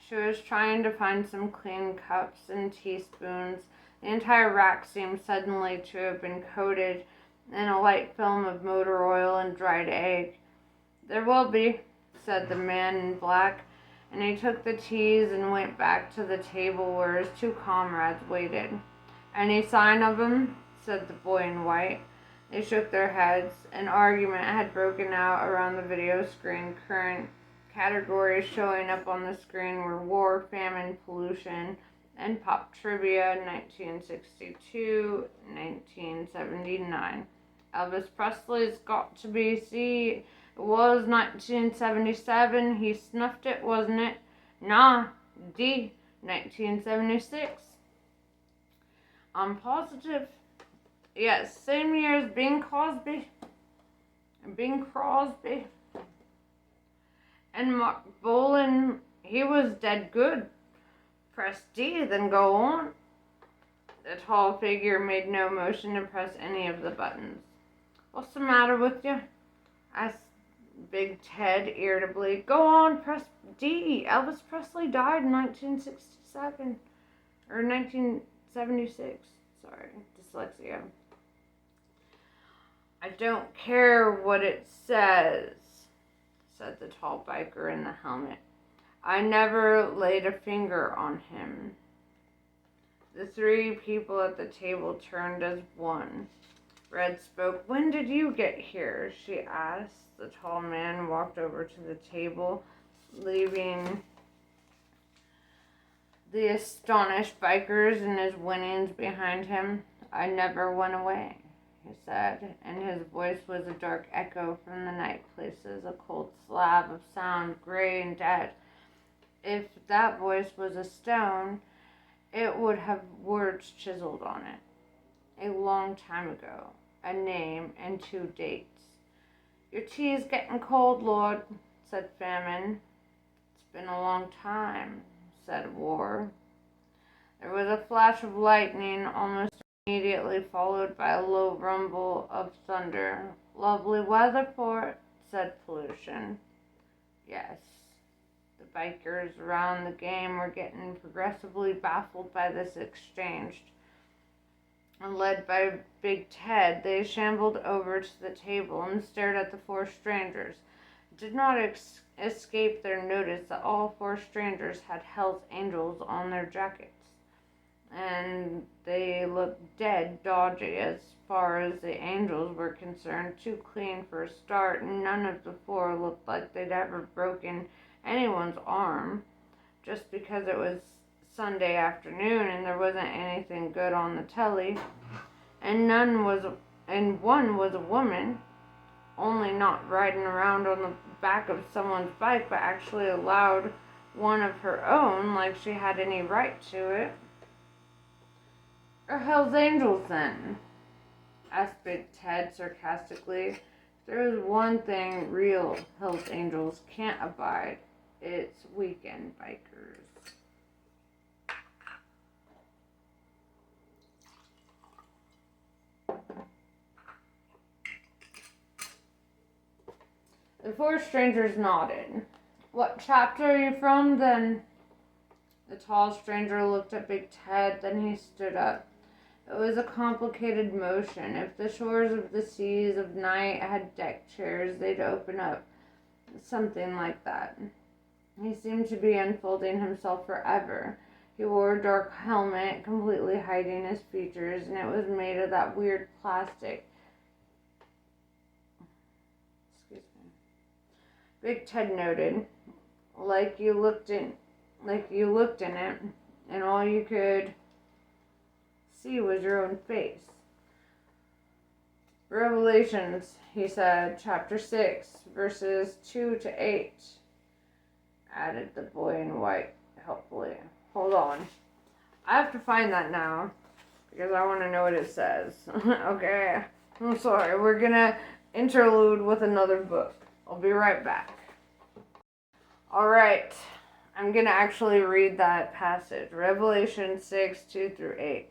She was trying to find some clean cups and teaspoons. The entire rack seemed suddenly to have been coated in a light film of motor oil and dried egg. There will be, said the man in black, and he took the teas and went back to the table where his 2 comrades waited. Any sign of him? Said the boy in white. They shook their heads. An argument had broken out around the video screen. Current categories showing up on the screen were war, famine, pollution, and pop trivia, 1962, 1979. Elvis Presley's got to be, see, it was 1977. He snuffed it, wasn't it? Nah, 1976. I'm positive. Yes, same year as Bing Crosby. And Mark Bolan, he was dead good. Press D, then go on. The tall figure made no motion to press any of the buttons. What's the matter with you? Asked Big Ted irritably. Go on, press D. Elvis Presley died in 1967. Or 1976. Sorry, dyslexia. I don't care what it says, said the tall biker in the helmet. I never laid a finger on him. The 3 people at the table turned as one. Red spoke. When did you get here? She asked. The tall man walked over to the table, leaving the astonished bikers and his winnings behind him. I never went away, he said, and his voice was a dark echo from the night places, a cold slab of sound, gray and dead. If that voice was a stone, it would have words chiseled on it. A long time ago, a name and 2 dates. Your tea's getting cold, Lord, said Famine. It's been a long time, said War. There was a flash of lightning, almost immediately followed by a low rumble of thunder. Lovely weather for it, said Pollution. Yes. The bikers around the game were getting progressively baffled by this exchange. And led by Big Ted, they shambled over to the table and stared at the 4 strangers. It did not escape their notice that all 4 strangers had Hell's Angels on their jackets. And they looked dead dodgy as far as the Angels were concerned, too clean for a start, and none of the 4 looked like they'd ever broken anyone's arm. Just because it was Sunday afternoon and there wasn't anything good on the telly, and one was a woman, only not riding around on the back of someone's bike, but actually allowed one of her own, like she had any right to it. Or Hell's Angels then? Asked Big Ted sarcastically. If there is one thing real Hell's Angels can't abide, its weekend bikers. The four strangers nodded. "What chapter are you from, then?" The tall stranger looked at Big Ted, then he stood up. It was a complicated motion. If the shores of the seas of night had deck chairs, they'd open up. Something like that. He seemed to be unfolding himself forever. He wore a dark helmet, completely hiding his features, and it was made of that weird plastic. Excuse me. Big Ted noted, like you looked in it, and all you could see was your own face. "Revelations," he said, "chapter 6, verses 2 to 8, added the boy in white helpfully. "Hold on. I have to find that now, because I want to know what it says." Okay, I'm sorry. We're gonna interlude with another book. I'll be right back. Alright, I'm gonna actually read that passage. Revelation 6, 2 through 8.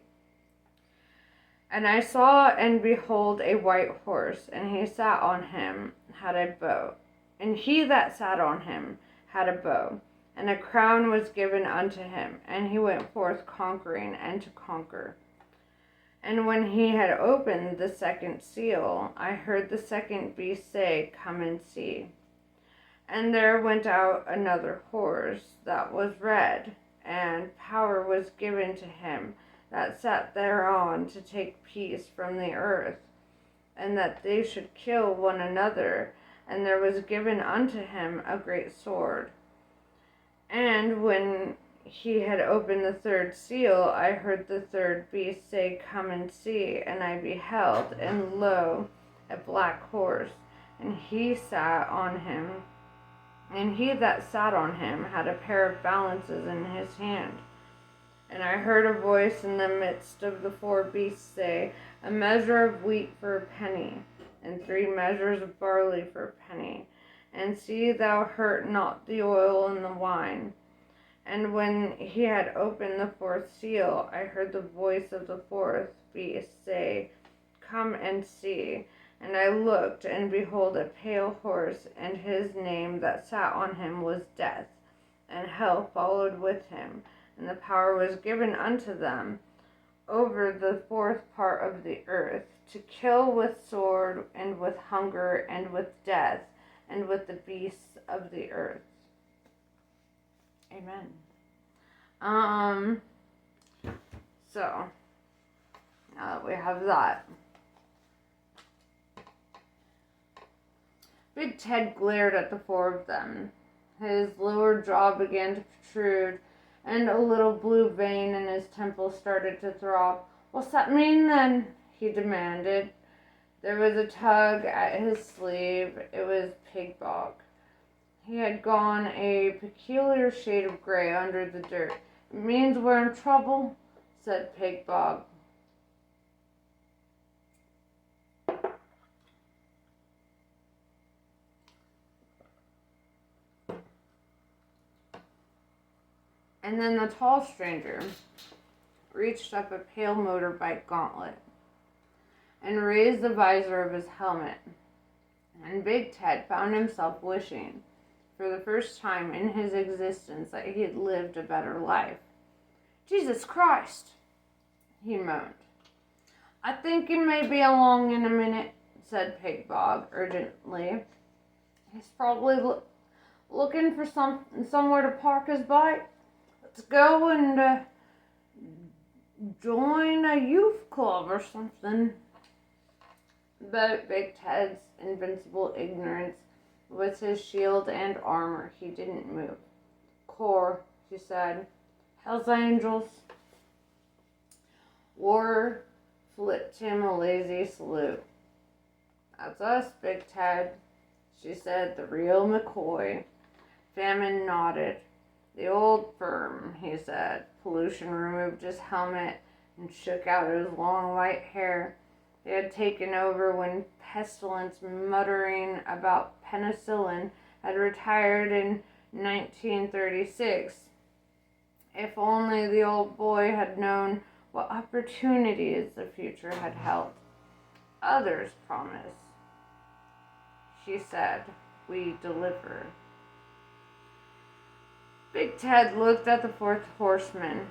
"And I saw and behold a white horse, and he sat on him, had a bow. And he that sat on him had a bow, and a crown was given unto him, and he went forth conquering and to conquer. And when he had opened the second seal, I heard the second beast say, Come and see. And there went out another horse that was red, and power was given to him that sat thereon to take peace from the earth, and that they should kill one another, and there was given unto him a great sword. And when he had opened the third seal, I heard the third beast say, Come and see. And I beheld, and lo, a black horse, and he sat on him. And he that sat on him had a pair of balances in his hand. And I heard a voice in the midst of the four beasts say, A measure of wheat for a penny, and 3 measures of barley for a penny. And see thou hurt not the oil and the wine. And when he had opened the fourth seal, I heard the voice of the fourth beast say, Come and see. And I looked, and behold, a pale horse, and his name that sat on him was Death, and hell followed with him. And the power was given unto them over the fourth part of the earth, to kill with sword, and with hunger, and with death, and with the beasts of the earth. Amen. So, now that we have that, Big Ted glared at the 4 of them. His lower jaw began to protrude, and a little blue vein in his temple started to throb. What's that mean, then? He demanded. There was a tug at his sleeve. It was Pig-Bog. He had gone a peculiar shade of gray under the dirt. It means we're in trouble, said Pig-Bog. And then the tall stranger reached up a pale motorbike gauntlet and raised the visor of his helmet. And Big Ted found himself wishing, for the first time in his existence, that he had lived a better life. Jesus Christ, he moaned. I think he may be along in a minute, said Pig-Bog urgently. He's probably looking for somewhere to park his bike. Let's go and join a youth club or something. But Big Ted's invincible ignorance with his shield and armor, he didn't move. Core, he said. Hell's Angels. War flipped him a lazy salute. That's us, Big Ted, she said, the real McCoy. Famine nodded. The old firm, he said. Pollution removed his helmet and shook out his long white hair. They had taken over when Pestilence, muttering about penicillin, had retired and in 1936. If only the old boy had known what opportunities the future had held. Others promise, she said, we deliver. Big Ted looked at the fourth horseman.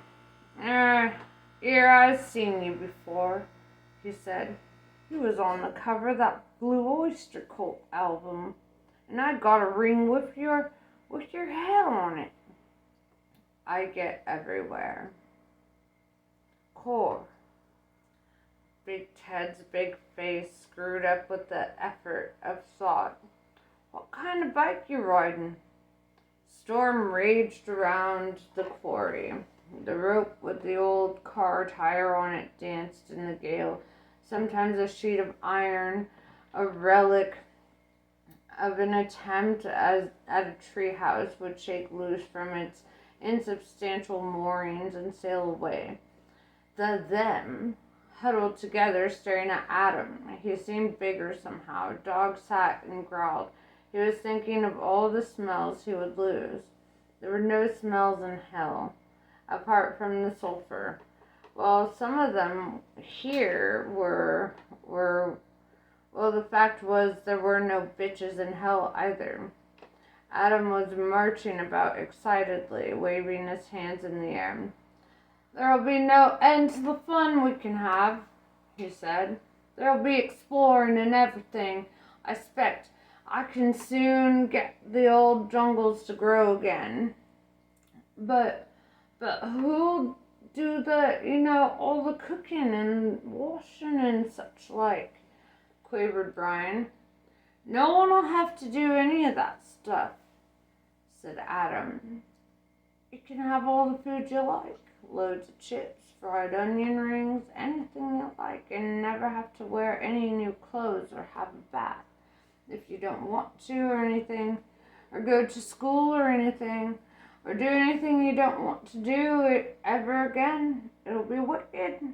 Here, I've seen you before, he said. You was on the cover of that Blue Oyster Cult album, and I got a ring with your head on it. I get everywhere. Core. Big Ted's big face screwed up with the effort of thought. What kind of bike you riding? Storm raged around the quarry. The rope with the old car tire on it danced in the gale. Sometimes a sheet of iron, a relic of an attempt at a treehouse, would shake loose from its insubstantial moorings and sail away. The them huddled together, staring at Adam. He seemed bigger somehow. Dog sat and growled. He was thinking of all the smells he would lose. There were no smells in hell, apart from the sulfur. Well, some of them here were the fact was there were no bitches in hell either. Adam was marching about excitedly, waving his hands in the air. There'll be no end to the fun we can have, he said. There'll be exploring and everything. I expect I can soon get the old jungles to grow again. But who'll do all the cooking and washing and such like? Quavered Brian. No one will have to do any of that stuff, said Adam. You can have all the food you like. Loads of chips, fried onion rings, anything you like, and never have to wear any new clothes or have a bath. If you don't want to or anything, or go to school or anything, or do anything you don't want to do it ever again, it'll be wicked.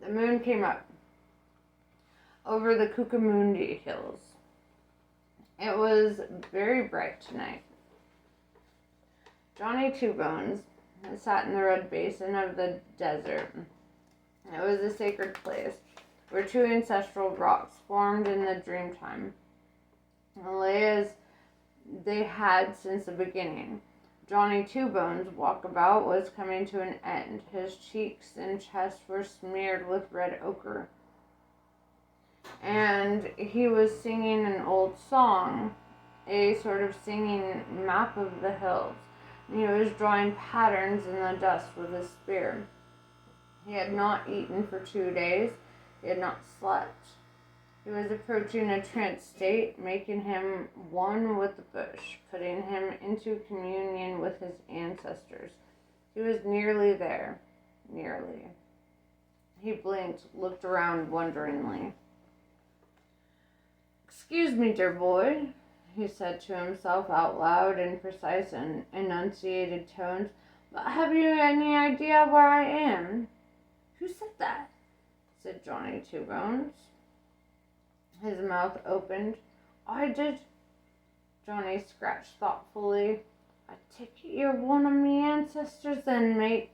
The moon came up over the Cucamundi Hills. It was very bright tonight. Johnny Two Bones sat in the red basin of the desert. It was a sacred place where two ancestral rocks formed in the dreamtime, lay as they had since the beginning. Johnny Two Bones' walkabout was coming to an end. His cheeks and chest were smeared with red ochre, and he was singing an old song, a sort of singing map of the hills. He was drawing patterns in the dust with his spear. He had not eaten for 2 days. He had not slept. He was approaching a trance state, making him one with the bush, putting him into communion with his ancestors. He was nearly there. Nearly. He blinked, looked around wonderingly. Excuse me, dear boy, he said to himself out loud in precise and enunciated tones, but have you any idea where I am? Who said that? Said Johnny Two Bones. His mouth opened. I did. Johnny scratched thoughtfully. I take it you're one of me ancestors then, mate.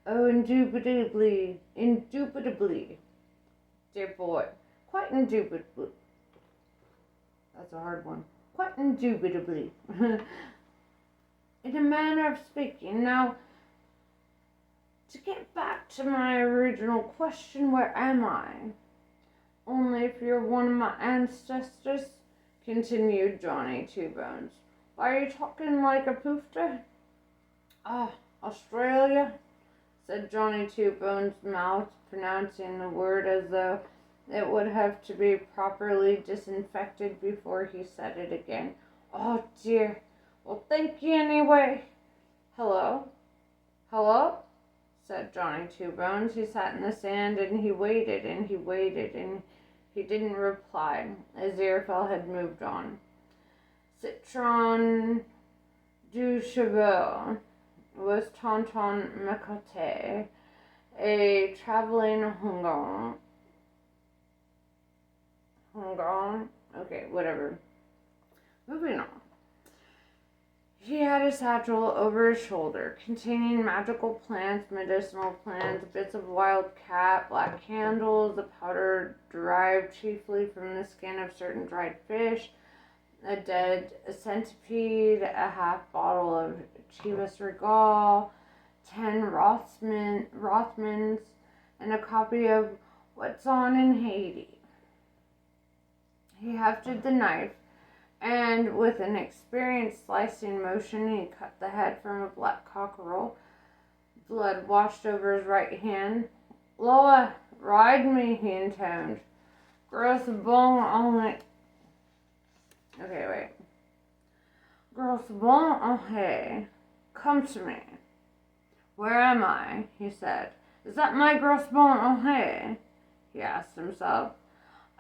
Oh, indubitably. Dear boy, quite indubitably. That's a hard one. Quite indubitably. In a manner of speaking. Now, to get back to my original question, where am I? Only if you're one of my ancestors, continued Johnny Two Bones. Why are you talking like a poofter? Australia, said Johnny Two Bones' mouth, pronouncing the word as though it would have to be properly disinfected before he said it again. Oh, dear. Well, thank you anyway. Hello? Hello? Said Johnny Two Bones. He sat in the sand and he waited and he waited and he didn't reply. Aziraphale had moved on. Citron du Cheval was Tonton Makote, a traveling Hongong. Okay, whatever. Moving on. He had a satchel over his shoulder, containing magical plants, medicinal plants, bits of wild cat, black candles, a powder derived chiefly from the skin of certain dried fish, a dead centipede, a half bottle of Chivas Regal, 10 Rothmans, and a copy of What's On in Haiti. He hefted the knife, and with an experienced slicing motion, he cut the head from a black cockerel. Blood washed over his right hand. "Loa, ride me," he intoned. "Grosse bon only." Okay, wait. "Grosse bon only. Come to me." "Where am I?" he said. "Is that my grosse bon only?" he asked himself.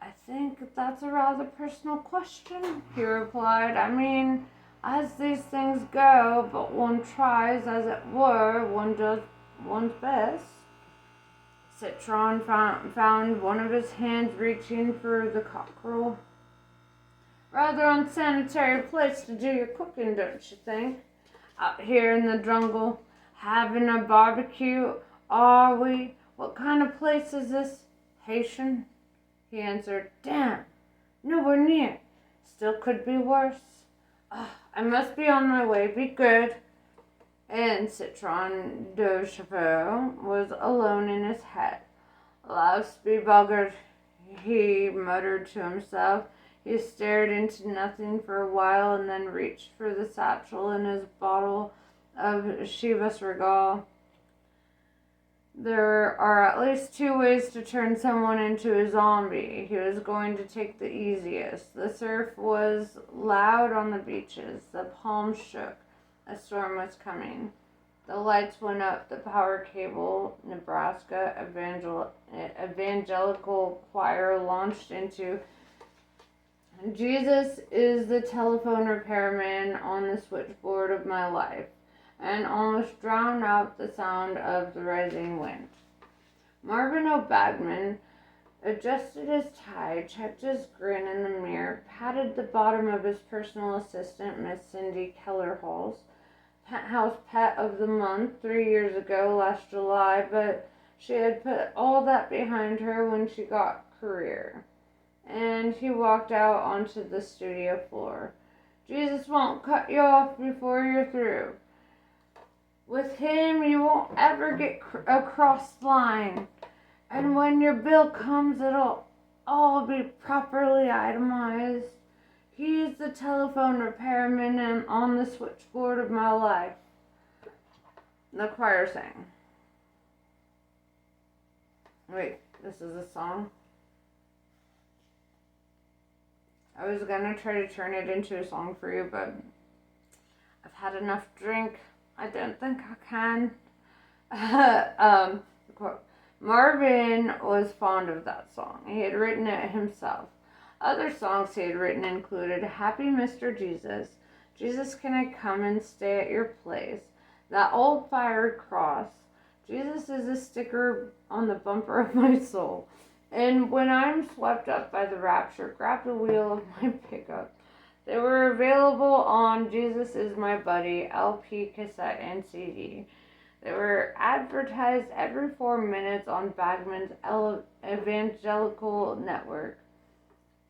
"I think that's a rather personal question," he replied. "I mean, as these things go, but one tries, as it were, one does one's best." Citron found one of his hands reaching for the cockerel. "Rather unsanitary place to do your cooking, don't you think? Out here in the jungle, having a barbecue, are we? What kind of place is this? Haitian?" He answered. "Damn, nowhere near. Still could be worse. I must be on my way. Be good." And Citron de Chapeau was alone in his head. "Louse be buggered," he muttered to himself. He stared into nothing for a while and then reached for the satchel and his bottle of Chivas Regal. There are at least 2 ways to turn someone into a zombie. He was going to take the easiest. The surf was loud on the beaches. The palms shook. A storm was coming. The lights went up. The power cable, Nebraska Evangelical Choir launched into "Jesus is the telephone repairman on the switchboard of my life," and almost drowned out the sound of the rising wind. Marvin O'Bagman adjusted his tie, checked his grin in the mirror, patted the bottom of his personal assistant, Miss Cindy Kellerhall's penthouse pet of the month 3 years ago last July, but she had put all that behind her when she got career. And he walked out onto the studio floor. "Jesus won't cut you off before you're through. With him, you won't ever get across the line. And when your bill comes, it'll all be properly itemized. He's the telephone repairman and on the switchboard of my life." The choir sang. Wait, this is a song? I was gonna try to turn it into a song for you, but I've had enough drink. I don't think I can. Marvin was fond of that song. He had written it himself. Other songs he had written included "Happy Mr. Jesus," "Jesus, Can I Come and Stay at Your Place," "That Old Fiery Cross," "Jesus is a Sticker on the Bumper of My Soul," and "When I'm Swept Up by the Rapture, Grab the Wheel of My Pickup." They were available on "Jesus Is My Buddy" LP, cassette, and CD. They were advertised every 4 minutes on Bagman's Evangelical Network.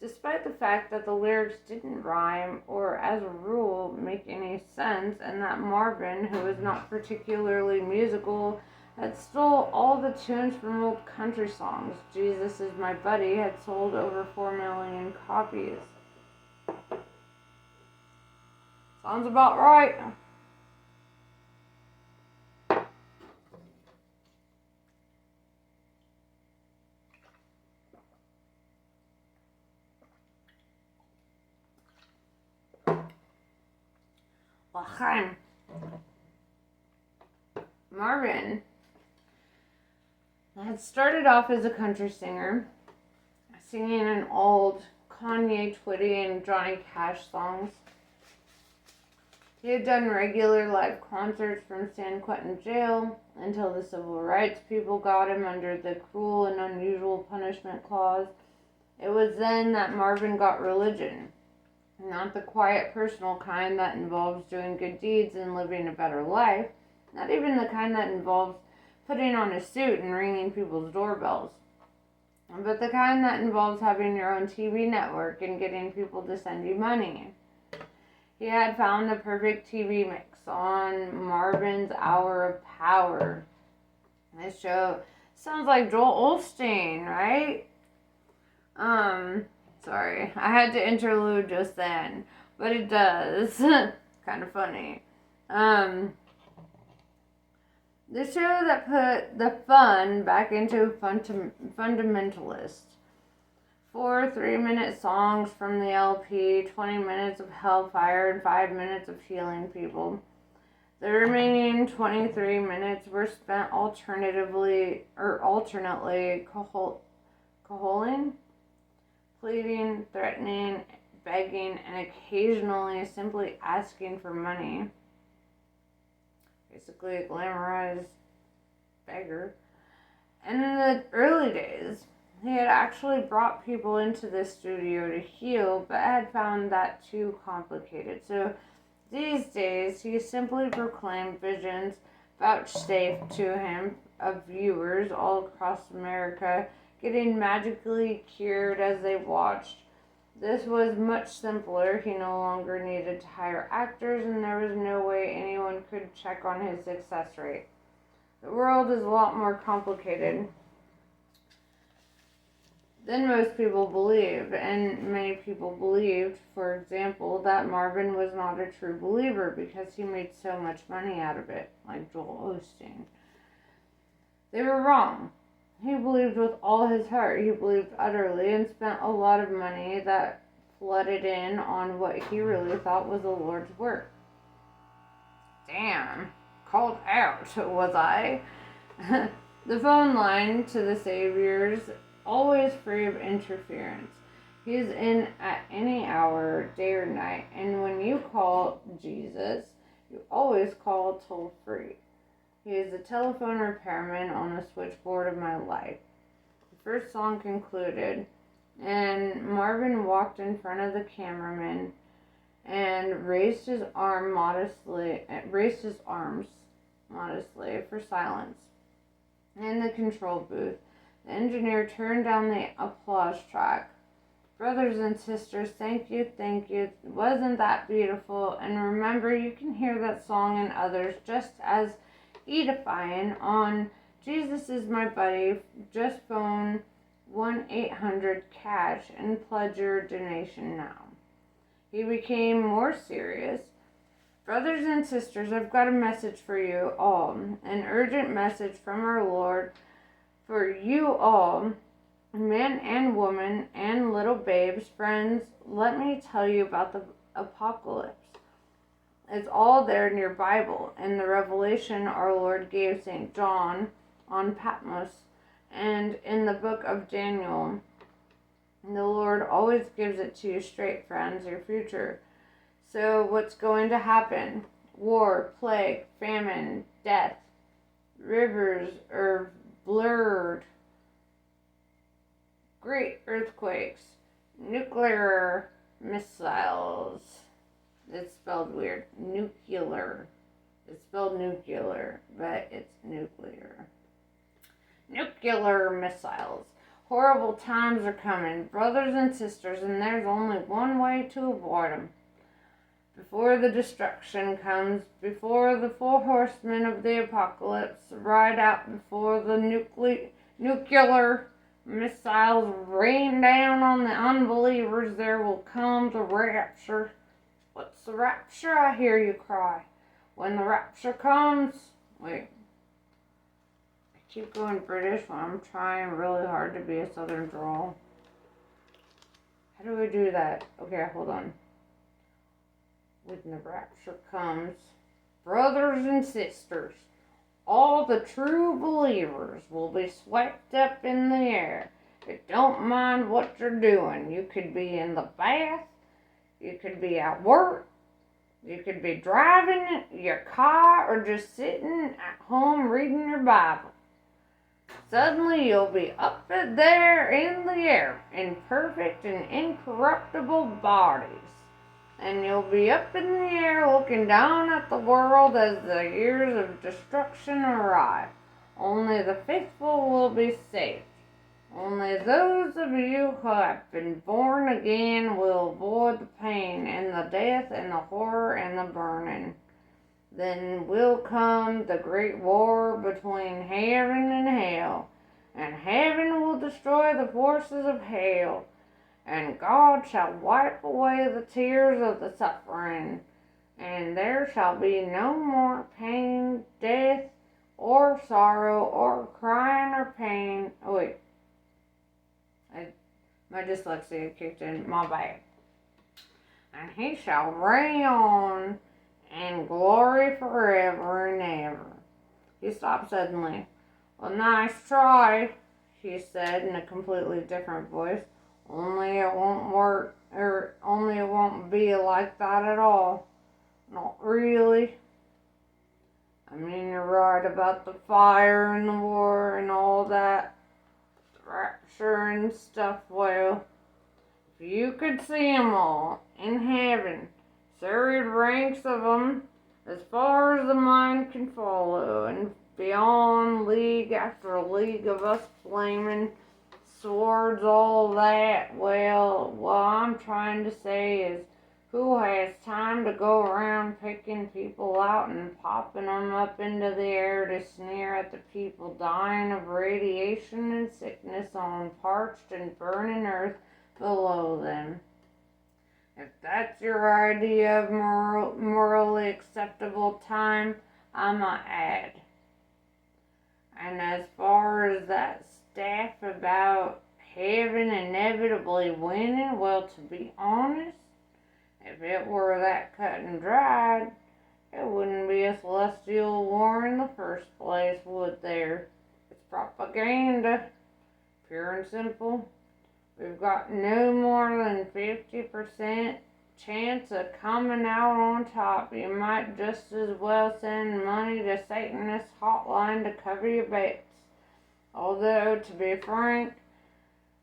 Despite the fact that the lyrics didn't rhyme or, as a rule, make any sense, and that Marvin, who was not particularly musical, had stole all the tunes from old country songs, "Jesus Is My Buddy" had sold over 4 million copies. Sounds about right. L'chaim. Marvin had started off as a country singer, singing in old Kanye, Twitty, and Johnny Cash songs. He had done regular live concerts from San Quentin jail until the civil rights people got him under the cruel and unusual punishment clause. It was then that Marvin got religion. Not the quiet personal kind that involves doing good deeds and living a better life. Not even the kind that involves putting on a suit and ringing people's doorbells. But the kind that involves having your own TV network and getting people to send you money. He had found the perfect TV mix on Marvin's Hour of Power. This show sounds like Joel Osteen, right? Sorry, I had to interlude just then, but it does. Kind of funny. The show that put the fun back into fundamentalist. 4 3-minute songs from the LP, 20 minutes of Hellfire, and 5 minutes of healing people. The remaining 23 minutes were spent alternately cajoling, pleading, threatening, begging, and occasionally simply asking for money. Basically a glamorized beggar. And in the early days, he had actually brought people into the studio to heal, but had found that too complicated. So these days, he simply proclaimed visions vouchsafed to him of viewers all across America, getting magically cured as they watched. This was much simpler. He no longer needed to hire actors, and there was no way anyone could check on his success rate. The world is a lot more complicated than most people believe, and many people believed, for example, that Marvin was not a true believer because he made so much money out of it, like Joel Osteen. They were wrong. He believed with all his heart. He believed utterly and spent a lot of money that flooded in on what he really thought was the Lord's work. Damn, called out, was I? The phone line to the Savior's always free of interference. He is in at any hour, day or night, and when you call Jesus, you always call toll free. He is the telephone repairman on the switchboard of my life. The first song concluded, and Marvin walked in front of the cameraman and raised his arms modestly for silence. In the control booth, the engineer turned down the applause track. Brothers and sisters, thank you. Wasn't that beautiful? And remember, you can hear that song and others just as edifying on Jesus is My Buddy. Just phone 1-800-CASH and pledge your donation now. He became more serious. Brothers and sisters, I've got a message for you all. An urgent message from our Lord for you all, men and women and little babes, friends. Let me tell you about the apocalypse. It's all there in your Bible. In the revelation our Lord gave St. John on Patmos, and in the book of Daniel. The Lord always gives it to you straight, friends, your future. So what's going to happen? War, plague, famine, death. Rivers are blurred. Great earthquakes. Nuclear missiles. It's spelled weird. Nuclear. It's spelled nuclear, but it's nuclear. Nuclear missiles. Horrible times are coming, brothers and sisters, and there's only one way to avoid them. Before the destruction comes, before the 4 horsemen of the apocalypse ride out, before the nuclear missiles rain down on the unbelievers, there will come the rapture. What's the rapture? I hear you cry. When the rapture comes, wait. I keep going British when I'm trying really hard to be a southern drawl. How do I do that? Okay, hold on. When the rapture comes, brothers and sisters, all the true believers will be swept up in the air. It don't mind what you're doing. You could be in the bath. You could be at work. You could be driving your car or just sitting at home reading your Bible. Suddenly you'll be up there in the air in perfect and incorruptible bodies. And you'll be up in the air looking down at the world as the years of destruction arrive. Only the faithful will be saved. Only those of you who have been born again will avoid the pain and the death and the horror and the burning. Then will come the great war between heaven and hell, and heaven will destroy the forces of hell, and God shall wipe away the tears of the suffering, and there shall be no more pain, death, or sorrow, or crying, or pain. Oh, wait. My dyslexia kicked in. My bad. And he shall reign in glory forever and ever. He stopped suddenly. Well, nice try, he said in a completely different voice. Only it won't work, or only it won't be like that at all. Not really. I mean, you're right about the fire and the war and all that. Rapture and stuff. Well, if you could see 'em all in heaven, serried ranks of 'em, as far as the mind can follow, and beyond league after league of us flaming swords, all that. Well, what I'm trying to say is, who has time to go around picking people out and popping them up into the air to sneer at the people dying of radiation and sickness on parched and burning earth below them? If that's your idea of morally acceptable time, I might add. And as far as that stuff about heaven inevitably winning, well, to be honest, if it were that cut and dried, it wouldn't be a celestial war in the first place, would there? It's propaganda, pure and simple. We've got no more than 50% chance of coming out on top. You might just as well send money to Satanist hotline to cover your bets. Although, to be frank,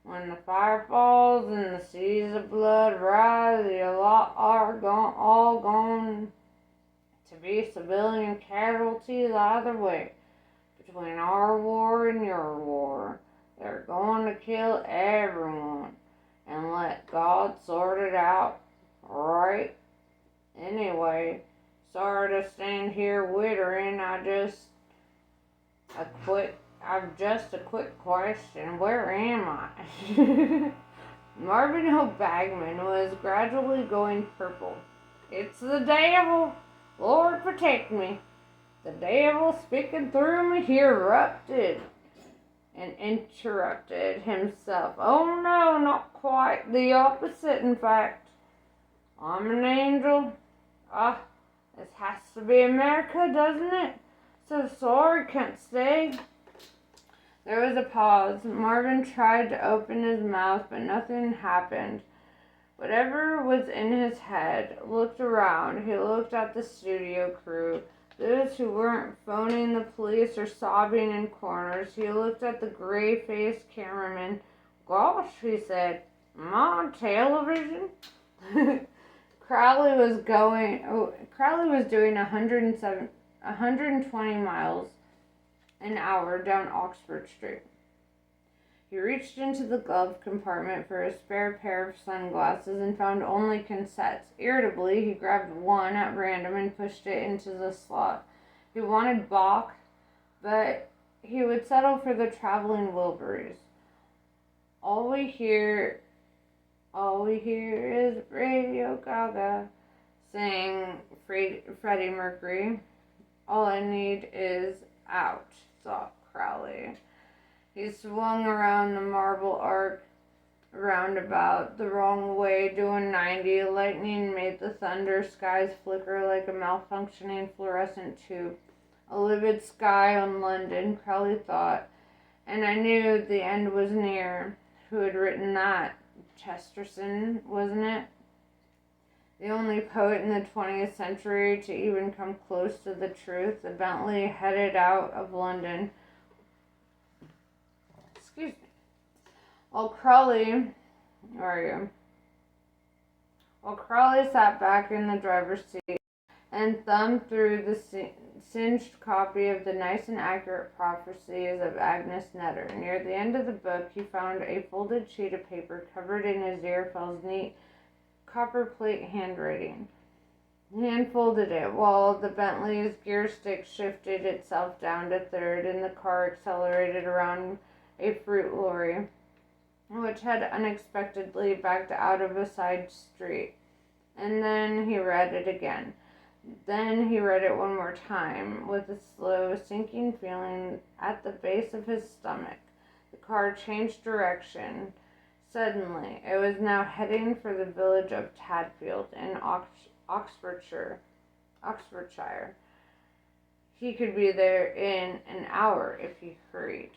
when the fire falls and the seas of blood rise, a lot are all going to be civilian casualties either way. Between our war and your war, they're going to kill everyone and let God sort it out, right? Anyway, sorry to stand here wittering. I've just a quick question. Where am I? Marvin Hill Bagman was gradually going purple. It's the devil. Lord protect me. The devil speaking through me, he erupted and interrupted himself. Oh no, not quite. The opposite, in fact. I'm an angel. This has to be America, doesn't it? So sorry, can't stay. There was a pause. Marvin tried to open his mouth, but nothing happened. Whatever was in his head looked around. He looked at the studio crew, those who weren't phoning the police or sobbing in corners. He looked at the gray-faced cameraman. Gosh, he said, am I on television? Crowley was doing 120 miles an hour down Oxford Street. He reached into the glove compartment for a spare pair of sunglasses and found only cassettes. Irritably, he grabbed one at random and pushed it into the slot. He wanted Bach, but he would settle for the Traveling Wilburys. All we hear is Radio Gaga, sang Freddie Mercury. All I need is out, thought Crowley. He swung around the Marble Arch roundabout the wrong way, doing 90. Lightning made the thunder skies flicker like a malfunctioning fluorescent tube. A livid sky on London, Crowley thought, and I knew the end was near. Who had written that? Chesterton, wasn't it? the only poet in the 20th century to even come close to the truth, the Bentley headed out of London. Excuse me. While Crowley, where are you? While Crowley sat back in the driver's seat and thumbed through the singed copy of the Nice and Accurate Prophecies of Agnes Netter. Near the end of the book, he found a folded sheet of paper covered in Aziraphale's neat copperplate handwriting. He unfolded it while the Bentley's gear stick shifted itself down to third and the car accelerated around a fruit lorry, which had unexpectedly backed out of a side street. And then he read it again. Then he read it one more time, with a slow, sinking feeling at the base of his stomach. The car changed direction. Suddenly, it was now heading for the village of Tadfield in Oxfordshire. He could be there in an hour if he hurried.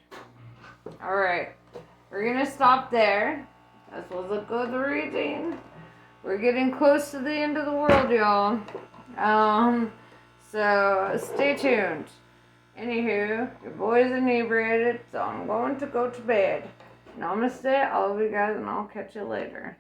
Alright, we're going to stop there. This was a good reading. We're getting close to the end of the world, y'all. So stay tuned. Anywho, your boy's inebriated, so I'm going to go to bed. Namaste, all of you guys, and I'll catch you later.